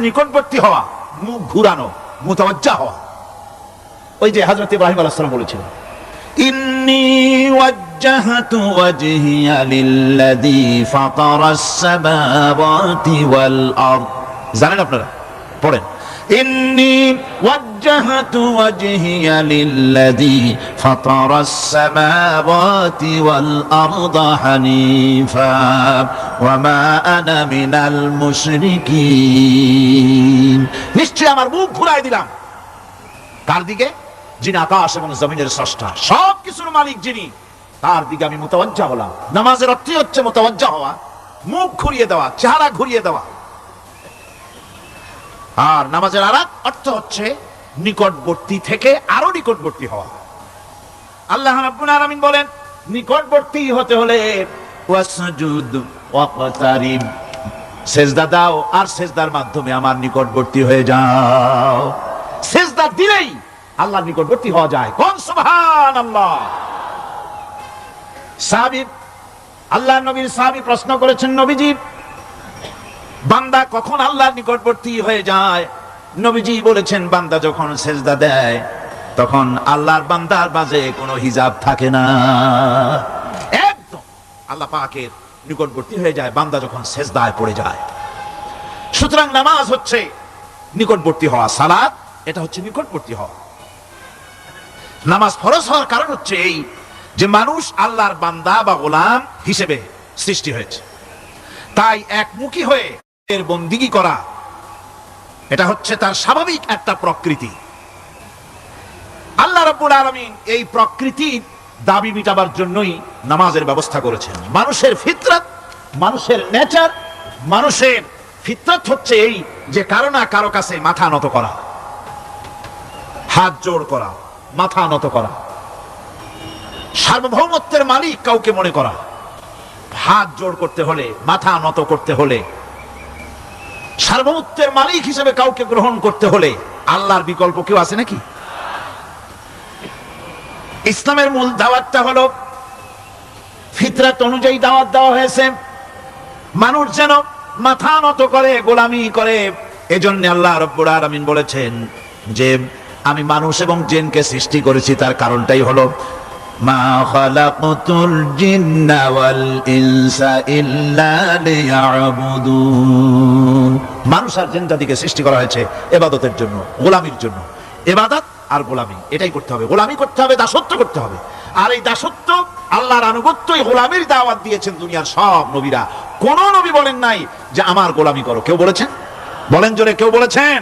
নিকটবর্তী হওয়া, মুখ ঘুরানো, মুতাওয়াজ্জা হওয়া। ওই যে হযরত ইব্রাহিম আলাইহিস সালাম বলেছিলেন, ইন্নী ওয়াজ্জাহতু ওয়াজহিয়া লিল্লাযী ফাতারাস সামাওয়াতি ওয়াল আরদ। জানেন আপনারা? পড়েন, ইন্নী ওয়াজ্জাহতু ওয়াজহিয়া লিল্লাযী ফাতারাস সামাওয়াতি ওয়াল আরদ হানিফা ওয়া মা আনা মিনাল মুশরিকিন। নিশ্চয় আমার মুখ ঘুরাই দিলাম কার দিকে? যিনি আকাশ এবং জমিনের স্রষ্টা, সব কিছুর মালিক যিনি, তার দিকে আমি মুতাওয়াজ্জা হলাম। নামাজের অর্থ হচ্ছে মুতাওয়াজ্জা হওয়া, মুখ ঘুরিয়ে দেওয়া, চেহারা ঘুরিয়ে দেওয়া। আর নামাজের আরেক অর্থ হচ্ছে নিকটবর্তী থেকে আরো নিকটবর্তী হওয়া। আল্লাহ রাব্বুল আলামিন বলেন, নিকটবর্তী হতে হলে ওয়াসজুদ ওয়াকতারিব, সিজদা দাও আর সিজদার মাধ্যমে আমার নিকটবর্তী হয়ে যাও। সিজদা দিলেই আল্লাহর নিকটবর্তী হওয়া যায়। কোন সুবহানাল্লাহ। সাহাবী, আল্লাহর নবীর সাহাবী প্রশ্ন করেছেন, নবীজি, বান্দা কখন আল্লাহর নিকটবর্তী হয়ে যায়? নবীজি বলেছেন, বান্দা যখন সিজদা দেয় তখন আল্লাহর বান্দার মাঝে কোনো হিজাব থাকে না, একদম আল্লাহ পাকের নিকটবর্তী হয়ে যায় বান্দা যখন সিজদায় পড়ে যায়। সুতরাং নামাজ হচ্ছে নিকটবর্তী হওয়া, সালাত এটা হচ্ছে নিকটবর্তী হওয়া। নামাজ ফরজ হওয়ার কারণ হচ্ছে এই যে মানুষ আল্লাহর বান্দা বা গোলাম হিসেবে সৃষ্টি হয়েছে, তাই একমুখী হয়ে এর বন্দিগি করা এটা হচ্ছে তার স্বাভাবিক একটা প্রকৃতি। আল্লাহ রাব্বুল আলামিন এই প্রকৃতির দাবি মিটাবার জন্যই নামাজের ব্যবস্থা করেছেন। মানুষের ফিতরত, মানুষের নেচার, মানুষের ফিতরত হচ্ছে এই যে কারো না কারো কাছে মাথা নত করা, হাত জোড় করা, মাথা নত করা, সার্বভৌমত্বের মালিক কাউকে মনে করা। হাত জোড় করতে হলে, মাথা নত করতে হলে, সার্বভৌমত্বের মালিক হিসেবে কাউকে গ্রহণ করতে হলে আল্লাহর বিকল্প কেউ আছে নাকি? ইসলামের মূল দাওয়াতটা হলো ফিতরত অনুযায়ী দাওয়াত দেওয়া হয়েছে, মানুষ যেন মাথা নত করে, গোলামি করে। এজন্য আল্লাহ রাব্বুল আলামিন বলেছেন যে আমি মানুষ এবং জিনকে সৃষ্টি করেছি, তার কারণটাই হলো মা খালাকতুল জিন্না ওয়াল ইনসা ইল্লা লিয়াবুদুন। মানুষ আর জিন জাতিকে সৃষ্টি করা হয়েছে ইবাদতের জন্য, গোলামির জন্য। ইবাদত আর গোলামি এটাই করতে হবে, গোলামি করতে হবে, দাসত্ব করতে হবে। আর এই দাসত্ব, আল্লাহর আনুগত্যই গোলামির দাওয়াত দিয়েছেন দুনিয়ার সব নবীরা। কোন নবী বলেন নাই যে আমার গোলামি করো, কেউ বলেছেন? বলেন জোরে, কেউ বলেছেন?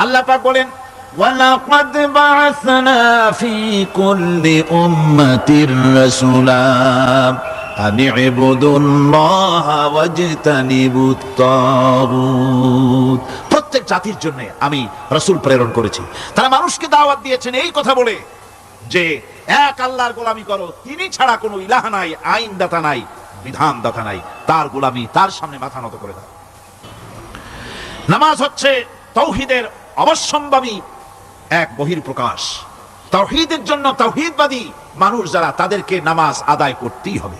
আল্লাহ পাক বলেন, وَلَقَدْ بَعَثْنَا فِي كُلِّ أُمَّةٍ رَسُولًا أَنِ اعْبُدُوا اللَّهَ وَاجْتَنِبُوا الطَّاغُوتَ। প্রত্যেক জাতির জন্য আমি রাসূল প্রেরণ করেছি, তারা মানুষকে দাওয়াত দিয়েছেন এই কথা বলে যে এক আল্লাহর গোলামি করো, তিনি ছাড়া কোনো ইলাহ নাই, আইন দাতা নাই, বিধান দাতা নাই, তার গোলামি, তার সামনে মাথা নত করে দাও। নামাজ হচ্ছে তাওহীদের অবশ্যম্ভাবী এক বহির্প্রকাশ। তাওহীদের জন্য তাওহীদবাদী মানুষ যারা, তাদেরকে নামাজ আদায় করতেই হবে।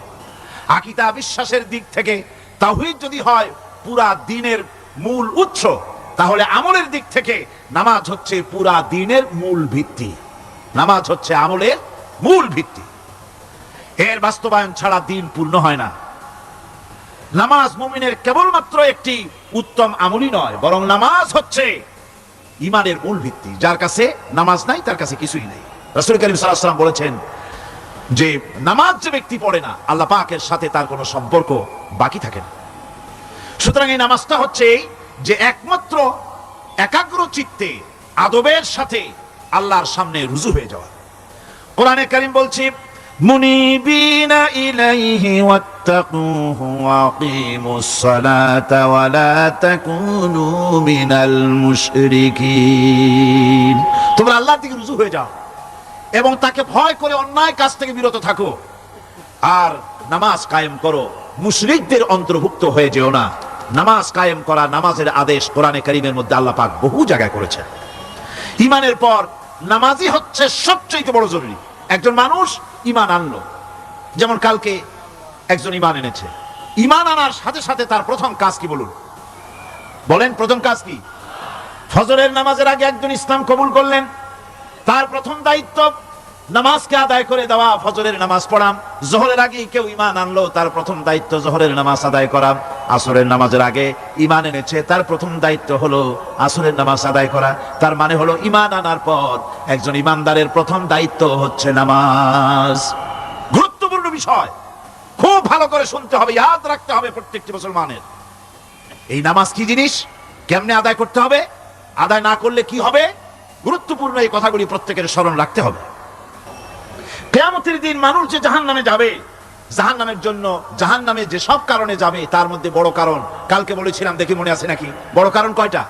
আকীদা বিশ্বাসের দিক থেকে তাওহীদ যদি হয় পুরা দ্বীনের মূল উৎস, তাহলে আমলের দিক থেকে নামাজ হচ্ছে পুরা দ্বীনের মূল ভিত্তি। নামাজ হচ্ছে আমলের মূল ভিত্তি, এর বাস্তবায়ন ছাড়া দ্বীন পূর্ণ হয় না। নামাজ মুমিনের কেবলমাত্র একটি উত্তম আমলই নয়, বরং নামাজ হচ্ছে ঈমানের মূল ভিত্তি। যার কাছে নামাজ নাই তার কাছে কিছুই নাই। রাসূল কারীম সাল্লাল্লাহু আলাইহি ওয়াসাল্লাম বলেছেন যে নামাজ যে ব্যক্তি পড়ে না, আল্লাহ পাকের সাথে তার কোনো সম্পর্ক বাকি থাকে না। সুতরাং এই নামাজটা হচ্ছে যে একমাত্র একাগ্র চিত্তে আদবের সাথে আল্লাহর সামনে রুজু হয়ে যাওয়া। কোরআনে কারীম বলছে, মুনিবিনা ইলাইহি ওয়াত্তাকুহু ওয়া আকিমুস সালাতা ওয়া লা তাকুনু মিনাল মুশরিকিন। তোমরা আল্লাহর দিকে রুজু হয়ে যাও এবং তাকে ভয় করে অন্যায় কাজ থেকে বিরত থাকো, আর নামাজ কায়েম করো, মুশরিকদের অন্তর্ভুক্ত হয়ে যেও না। নামাজ কায়েম করা, নামাজের আদেশ কোরআনে কারীমের মধ্যে আল্লাহ পাক বহু জায়গায় করেছেন। ঈমানের পর নামাজই হচ্ছে সবচেয়ে বড় জরুরি। একজন মানুষ ঈমান আনলো, যেমন কালকে একজন ঈমান এনেছে, ঈমান আনার সাথে সাথে তার প্রথম কাজ কি বলুন? বলেন, প্রথম কাজ কি? ফজরের নামাজের আগে একজন ইসলাম কবুল করলেন, তার প্রথম দায়িত্ব নামাজকে আদায় করে দেওয়া, ফজরের নামাজ পড়াম। জোহরের আগে কেউ ঈমান আনলো, তার প্রথম দায়িত্ব জোহরের নামাজ আদায় করা। আসরের নামাজের আগে ঈমান এনেছে, তার প্রথম দায়িত্ব হলো আসরের নামাজ আদায় করা। তার মানে হলো ঈমান আনার পর একজন ঈমানদারের প্রথম দায়িত্ব হচ্ছে নামাজ। গুরুত্বপূর্ণ বিষয়, খুব ভালো করে শুনতে হবে, ইয়াদ রাখতে হবে প্রত্যেকটি মুসলমানের। এই নামাজ কি জিনিস, কেমনে আদায় করতে হবে, আদায় না করলে কি হবে, গুরুত্বপূর্ণ এই কথাগুলি প্রত্যেকের স্মরণ রাখতে হবে। কিয়ামতের দিন মানুষ যে জাহান্নামে যাবে, জাহান্নামের জন্য, জাহান্নামে যে সব কারণে যাবে তার মধ্যে বড় কারণ কালকে বলেছিলাম, দেখি মনে আছে নাকি? বড় কারণ কয়টা?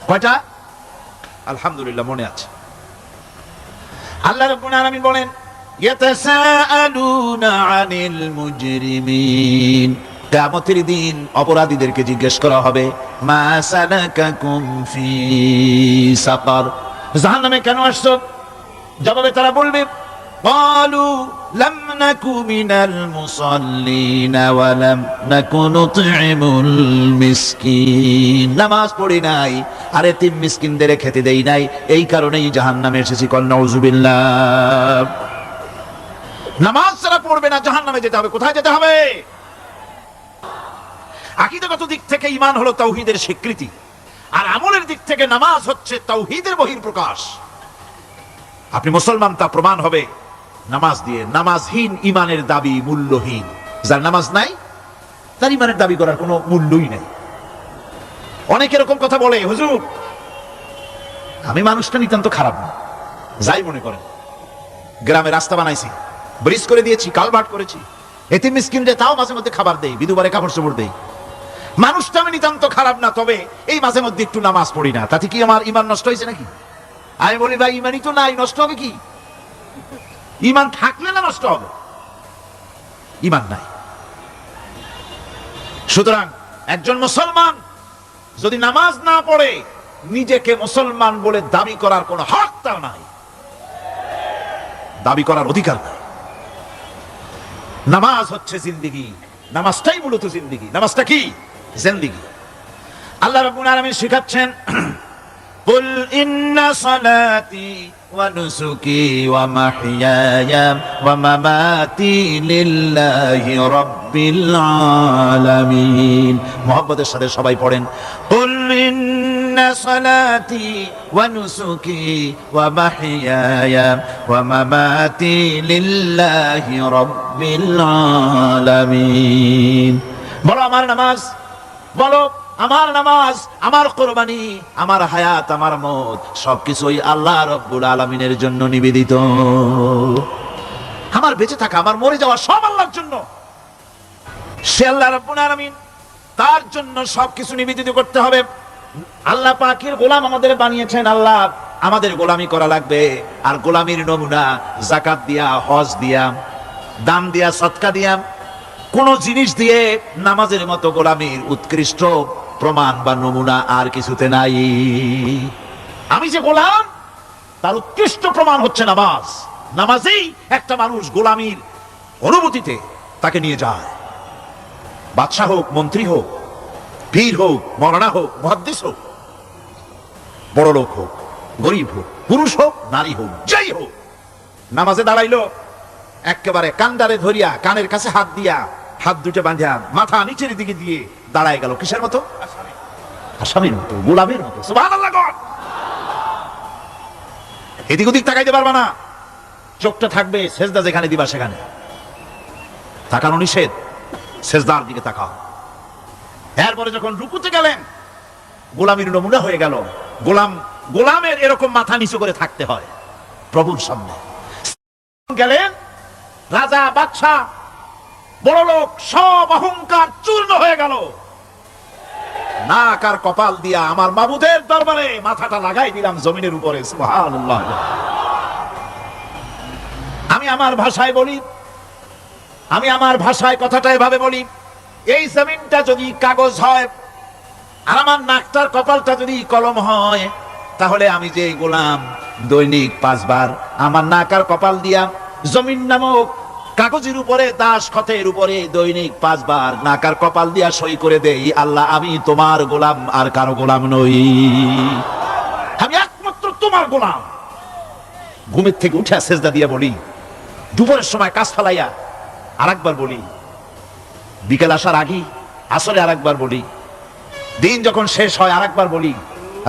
কয়টা? আলহামদুলিল্লাহ মনে আছে। আল্লাহ রাব্বুল আলামিন বলেন, ইয়াতাসাআলুনা আনিল মুজরিমিন, কিয়ামতের দিন অপরাধীদেরকে জিজ্ঞেস করা হবে, মা সালাকাকুম ফি সাকার, জাহান্নামে কেন আসছো? জবাবে তারা বলবে, ক্বালু লাম নাকু মিনাল মুসাল্লিন ওয়া লাম নাকু নুতঈমুল মিসকিন, নামাজ পড়ি নাই আর এতিম মিসকিনদের খেতে দেই নাই, এই কারণেই জাহান্নামে এসেছি। কল নাউযুবিল্লাহ। নামাজ যারা পড়বে না জাহান্নামে যেতে হবে। কোথায় যেতে হবে? আকীদাগত দিক থেকে ঈমান হলো তাওহীদের স্বীকৃতি, আর আমলের দিক থেকে নামাজ হচ্ছে তাওহীদের বহিঃপ্রকাশ। আপনি মুসলমান তা প্রমাণ হবে নামাজ দিয়ে। নামাজহীন ঈমানের দাবি মূল্যহীন। যার নামাজ নাই তার ঈমানের দাবি করার কোনো মূল্যই নেই। অনেক এরকম কথা বলে, হুজুর আমি মানুষটা নিতান্ত খারাপ না, যাই মনে করেন, গ্রামে রাস্তা বানাইছি, ব্রিজ করে দিয়েছি, কালভার্ট করেছি, এতিম মিসকিনদের তাও মাঝে মধ্যে খাবার দেই, বিধবারে কাপড় চোপড় দেই, মানুষটা আমি নিতান্ত খারাপ না, তবে এই মাঝে মধ্যে একটু নামাজ পড়ি না, তাতে কি আমার ঈমান নষ্ট হয়েছে নাকি? আমি বলি, ভাই ঈমানই তো নাই, নষ্ট হবে কি? ঈমান থাকলে না নষ্ট হবে? ঈমান নাই। সুতরাং একজন মুসলমান যদি নামাজ না পড়ে নিজেকে মুসলমান বলে দাবি করার কোনো হক তার নাই, দাবি করার অধিকার নাই। নামাজ হচ্ছে জিন্দেগি, নামাজটাই মূলত জিন্দেগি। নামাজটা কি? জিন্দেগি। আল্লাহ রাব্বুল আলামিন শিখাচ্ছেন, কুল ইন্না সালাতি ওয়া নুসুকি ওয়া মাহইয়ায়া ওয়া মামাতি লিল্লাহি রাব্বিল আলামিন। মুহাব্বতের সাথে সবাই পড়েন, কুল ইন্না সালাতি ওয়া নুসুকি ওয়া মাহইয়ায়া ওয়া মামাতি লিল্লাহি রাব্বিল আলামিন। বলো আমার নামাজ, বলো আমার নামাজ, আমার কোরবানি, আমার হায়াত, আমার মওত সবকিছুই আল্লাহ রাব্বুল আলামিনের জন্য নিবেদিত। আমার বেঁচে থাকা, আমার মরে যাওয়া সব আল্লাহর জন্য। সে আল্লাহ রাব্বুল আলামিন, তার জন্য সবকিছু নিবেদিত করতে হবে। আল্লাহ পাকের গোলাম আমাদের বানিয়েছেন, আল্লাহ আমাদের গোলামি করা লাগবে। আর গোলামির নমুনা যাকাত দিয়া, হজ দিয়া, দান দিয়া, সদকা দিয়া, কোন জিনিস দিয়ে নামাজের মতো গোলামির উৎকৃষ্ট প্রমাণ বা নমুনা আর কিছুতে নাই। আমি যে গোলাম তার উৎকৃষ্ট প্রমাণ হচ্ছে নামাজ। নামাজেই একটা মানুষ গোলামির অনুভূতিতে তাকে নিয়ে যায়। বাদশাহ হোক, মন্ত্রী হোক, পীর হোক, মওলানা হোক, মুহাদ্দিস হোক, বড় লোক হোক, গরিব হোক, পুরুষ হোক, নারী হোক, যাই হোক, নামাজে দাঁড়াইলো, একেবারে কান্দারে ধরিয়া কানের কাছে হাত দিয়া, হাত দুটো বাঁধিয়া মাথা নিচের দিকে দিয়ে দাঁড়ায় গেল। কিসের মতো? আসামির মতো, গোলামের মতো। সুবহানাল্লাহ। এদিক ওদিক তাকাইতে পারবা না, চোখটা থাকবে সেজদা যেখানে দিবা সেখানে। তাকানো নিষেধ, সেজদার দিকে তাকাও। এরপরে যখন রুকুতে গেলেন, গোলামির নমুনা হয়ে গেল। গোলামের এরকম মাথা নিচু করে থাকতে হয় প্রভুর সামনে। গেলেন, রাজা, বাদশাহ, বড় লোক, সব অহংকার চূর্ণ হয়ে গেল। নাক আর কপাল দিয়া আমার মাবুদের দরবারে মাথাটা লাগাই দিলাম জমিনের উপরে। সুবহানাল্লাহ। আমি আমার ভাষায় বলি, আমি আমার ভাষায় কথাটা এভাবে বলি, এই জমিনটা যদি কাগজ হয় আর আমার নাকটার কপালটা যদি কলম হয়, তাহলে আমি যে গোলাম দৈনিক 5 বার আমার নাক আর কপাল দিয়া জমিন নামক কাগজের উপরে দাস খতের উপরে দৈনিক 5 বার নাকার কপাল দিয়া সই করে দেই, আল্লাহ আমি তোমার গোলাম, আর কারো গোলাম নই, আমি একমাত্র তোমার গোলাম। ঘুমের থেকে উঠে সেজদা দিয়ে বলি, দুপুরের সময় কাজ ফালাইয়া আরেকবার বলি, বিকেল আসার আগে আসলে আরেকবার বলি, দিন যখন শেষ হয় আরেকবার বলি,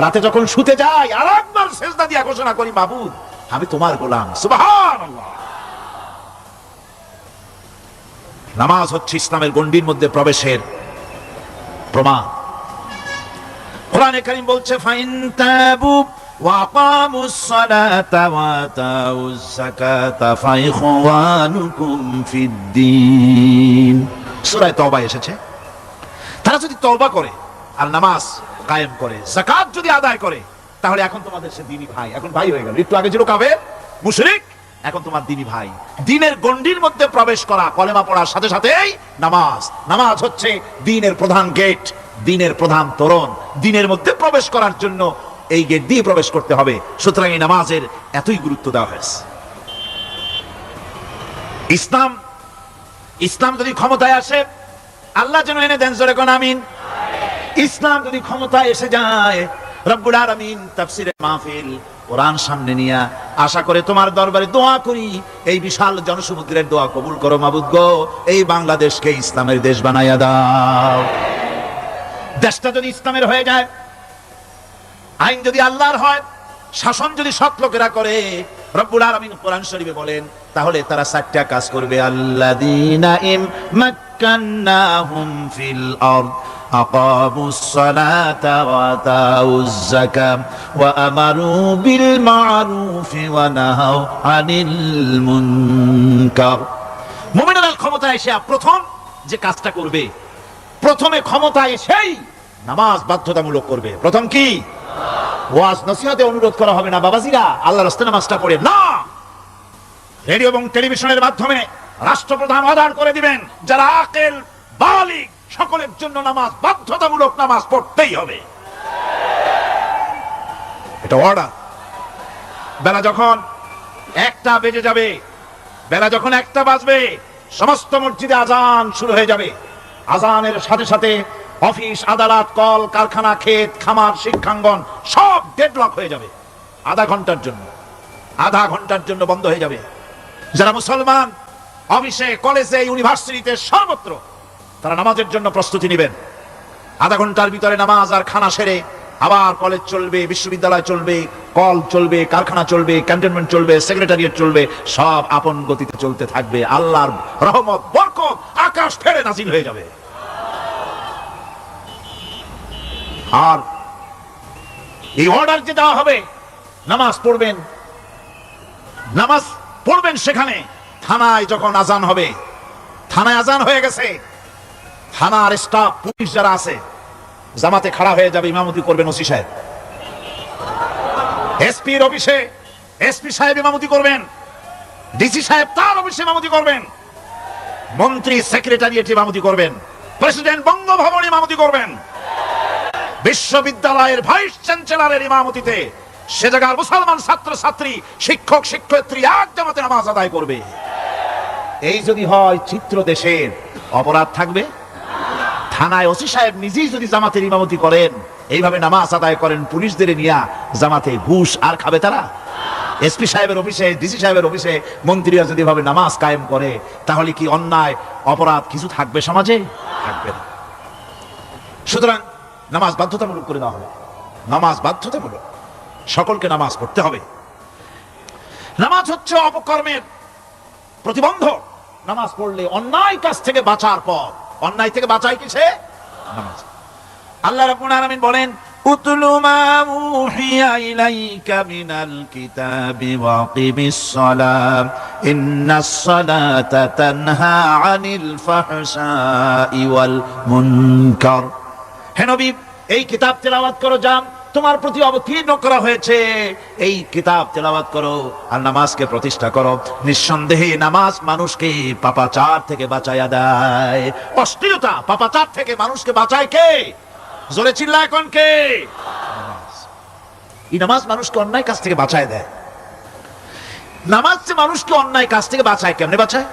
রাতে যখন শুতে যাই আরেকবার সেজদা দিয়া ঘোষণা করি, মাবুদ আমি তোমার গোলাম। সুবহানাল্লাহ। নামাজ হচ্ছে ইসলামের গণ্ডির মধ্যে প্রবেশের প্রমাণ। কোরআনে কারীম বলছে, ফাইন তাবু ওয়া আকামুস সালাতা ওয়া আতাউজ যাকাতা ফাইখওয়ানুকুম ফিদ্দীন। সূরা তওবা এসেছে, তারা যদি তওবা করে আর নামাজ কায়েম করে, যাকাত যদি আদায় করে, তাহলে এখন তোমাদের সে দ্বীনি ভাই, এখন ভাই হয়ে গেল। একটু আগে ছিল কাফের মুশরিক, এখন তোমার দ্বীনি ভাই। দ্বীনের গণ্ডির মধ্যে প্রবেশ করা, কলেমা পড়ার সাথে সাথেই নামাজ। নামাজ হচ্ছে দ্বীনের প্রধান গেট, দ্বীনের প্রধান তোরণ। দ্বীনের মধ্যে প্রবেশ করার জন্য এই গেট দিয়ে প্রবেশ করতে হবে। সুতরাং এই নামাজের এতই গুরুত্ব দেওয়া হয়েছে। ইসলাম যদি ক্ষমতায় আসে, আল্লাহ যেন এনে দেন, জোরে কোন আমিন। ইসলাম যদি ক্ষমতায় এসে যায়, রব্বুল আলামিন তাফসীরে মাহফিল কোরআন সামনে নিয়ে আশা করে তোমার দরবারে দোয়া করি, এই বিশাল জনসমুদ্রের দোয়া কবুল করো মাবুদ গো, এই বাংলাদেশকে ইসলামের দেশ বানাইয়া দাও। দেশটা যদি ইসলামের হয়ে যায়, আইন যদি আল্লাহর হয়, শাসন যদি সৎ লোকেরা করে, রব্বুল আলামিন কোরআন শরীফে বলেন, তাহলে তারা 4টা কাজ করবে। আল্লাযীনা ইমাক্কান্নাহুম ফিল আরদ আকামুস সালাতা ওয়া আতাউজ যাকাত ওয়া আমারু বিল মা'রুফি ওয়া নাহাউ আনিল মুনকার। মুমিনরা ক্ষমতায় এসে প্রথম যে কাজটা করবে, প্রথমে ক্ষমতায় এসেই নামাজ বাধ্যতামূলক করবে। প্রথম কি? ওয়াজ নসিহতে অনুরোধ করা হবে না, বাবাজিরা আল্লাহর রাস্তায় নামাজটা পড়ে না। রেডিও এবং টেলিভিশনের মাধ্যমে রাষ্ট্রপ্রধান অর্ডার করে দিবেন, যারা আকেল বালিগ সকলের জন্য নামাজ বাধ্যতামূলক, নামাজ পড়তেই হবে, এটা অর্ডার। বেলা যখন 1টা বেজে যাবে, বেলা যখন 1টা বাজবে, সমস্ত মসজিদে আজান শুরু হয়ে যাবে। আজানের সাথে সাথে অফিস, আদালত, কল কারখানা, ক্ষেত খামার, শিক্ষাঙ্গন সব ডেডলক হয়ে যাবে। আধা ঘন্টার জন্য বন্ধ হয়ে যাবে। যারা মুসলমান অফিসে, কলেজে, ইউনিভার্সিটিতে, সর্বত্র তারা নামাজের জন্য প্রস্তুতি নেবেন। আধা ঘন্টার ভিতরে নামাজ আর খানা সেরে আবার কলেজ চলবে, বিশ্ববিদ্যালয় চলবে, কল চলবে, কারখানা চলবে, ক্যান্টনমেন্ট চলবে, সেক্রেটারিয়েট চলবে, সব আপন গতিতে চলতে থাকবে। আল্লাহর রহমত, বরকত আকাশ ফেড়ে নাজিল হয়ে যাবে। আর এই অর্ডার যে দেওয়া হবে, নামাজ পড়বেন সেখানে। থানায় যখন আজান হবে, থানায় আজান হয়ে গেছে, থানার স্টাফ, পুলিশ যারা আছে জামাতে খাড়া হয়ে যাবে, ইমামতি করবেন ওসি সাহেব। এসপির অফিসে এসপি সাহেব ইমামতি করবেন, ডিসি সাহেব তার অফিসে ইমামতি করবেন, মন্ত্রী সেক্রেটারিয়েট ইমামতি করবেন, প্রেসিডেন্ট বঙ্গভবন ইমামতি করবেন, বিশ্ববিদ্যালয়ের ভাইস চ্যান্সেলরের ইমামতিতে সে জায়গার মুসলমান ছাত্র ছাত্রী, শিক্ষক শিক্ষয়িত্রী এক জামাতে নামাজ আদায় করবে। এই যদি হয় চিত্র দেশের, অপরাধ থাকবে? থানায় ওসি সাহেব নিজেই যদি জামাতের ইমামতি করেন, এইভাবে নামাজ আদায় করেন, পুলিশদের নিয়ে জামাতে, ঘুষ আর খাবে তারা? এসপি সাহেবের অফিসে, ডিসি সাহেবের অফিসে মন্ত্রীরা যদি ভাবে নামাজ কায়েম করে, তাহলে কি অন্যায় অপরাধ কিছু থাকবে সমাজে? থাকবে না। সুতরাং নামাজ বাধ্যতামূলক করে দেওয়া হবে। নামাজ বাধ্যতামূলক, সকলকে নামাজ পড়তে হবে। নামাজ হচ্ছে অপকর্মের প্রতিবন্ধক। নামাজ পড়লে অন্যায় কাজ থেকে বাঁচার পথ। অন্যায় থেকে বাঁচায় কিসে? নামাজ। আল্লাহ রাব্বুল আলামিন বলেন, উতলু মা উহিয়া ইলাইকা মিনাল কিতাবি ওয়া আকিমিস সালাম ইন্নাস সালাতা তানহা আনিল ফাহশাই ওয়াল মুনকার। হে নবী, এই কিতাব তেলাওয়াত করো, যা তোমার প্রতি অবতীর্ণ করা হয়েছে, এই কিতাব তেলাওয়াত করো আর নামাজকে প্রতিষ্ঠা করো। নিঃসন্দেহে নামাজ মানুষকে পাপাচার থেকে বাঁচায়া দেয়। অশ্লীলতা, পাপাচার থেকে মানুষকে বাঁচায় কে? জোরে চিল্লায় কোন কে? নামাজ। এই নামাজ মানুষকে অন্যায় কাজ থেকে বাঁচায় দেয়। নামাজ যে মানুষকে অন্যায় কাজ থেকে বাঁচায়, কেমনে বাঁচায়?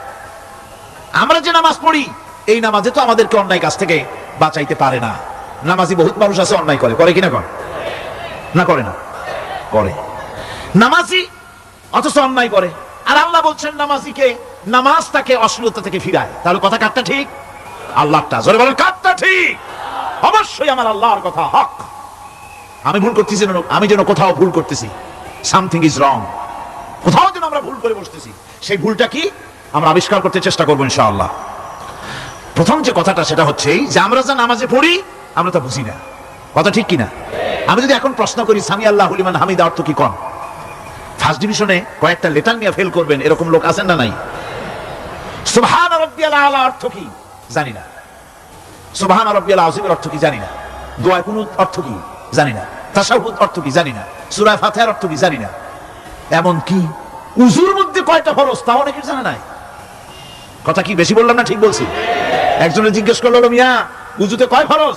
আমরা যে নামাজ পড়ি এই নামাজে তো আমাদেরকে অন্যায় কাজ থেকে বাঁচাইতে পারে না। নামাজি বহুত মানুষ আছে অন্যায় করে, করে কিনা করে না? করে না? করে। নামাজি অথচ অন্যায় করে। আর আল্লাহ বলছেন নামাজিকে, নামাজ তাকে অশ্লীলতা থেকে ফিরায়। তাহলে কথা কাটটা ঠিক? আল্লাহটা জোরে বলেন, কাটটা ঠিক? অবশ্যই আমার আল্লাহর কথা হক। আমি ভুল করতেছি, আমি যেন কোথাও ভুল করতেছি, সামথিং ইজ রং, কোথাও যেন আমরা ভুল করে বসতেছি, সেই ভুলটা কি আমরা আবিষ্কার করতে চেষ্টা করবো ইনশাআল্লাহ। প্রথম যে কথাটা সেটা হচ্ছে যে আমরা যা নামাজে পড়ি আমরা তা বুঝি না। কথা ঠিক কিনা? আমি যদি এখন প্রশ্ন করি সামি আল্লাহু লিমান হামিদা অর্থ কি কোন, ফার্স্ট ডিভিশনে কয়েকটা লেটার নিয়ে ফেল করবেন এরকম লোক আছেন না নাই? সুবহান রাব্বিয়াল আলা অর্থ কি জানি না, সুবহান রাব্বিয়াল আযীমের অর্থ কি জানি না, দোয়া কুনুত অর্থ কি জানি না, তাশাহুদ অর্থ কি জানি না, সূরা ফাতিহার অর্থ কি জানি না। এমন কি উযুর মধ্যে কয়টা ফরজ তাও অনেকে জানে না। কথা কি বেশি বললাম না ঠিক বলছি? একজনে জিজ্ঞেস করলো, মিয়া উযুতে কয় ফরজ?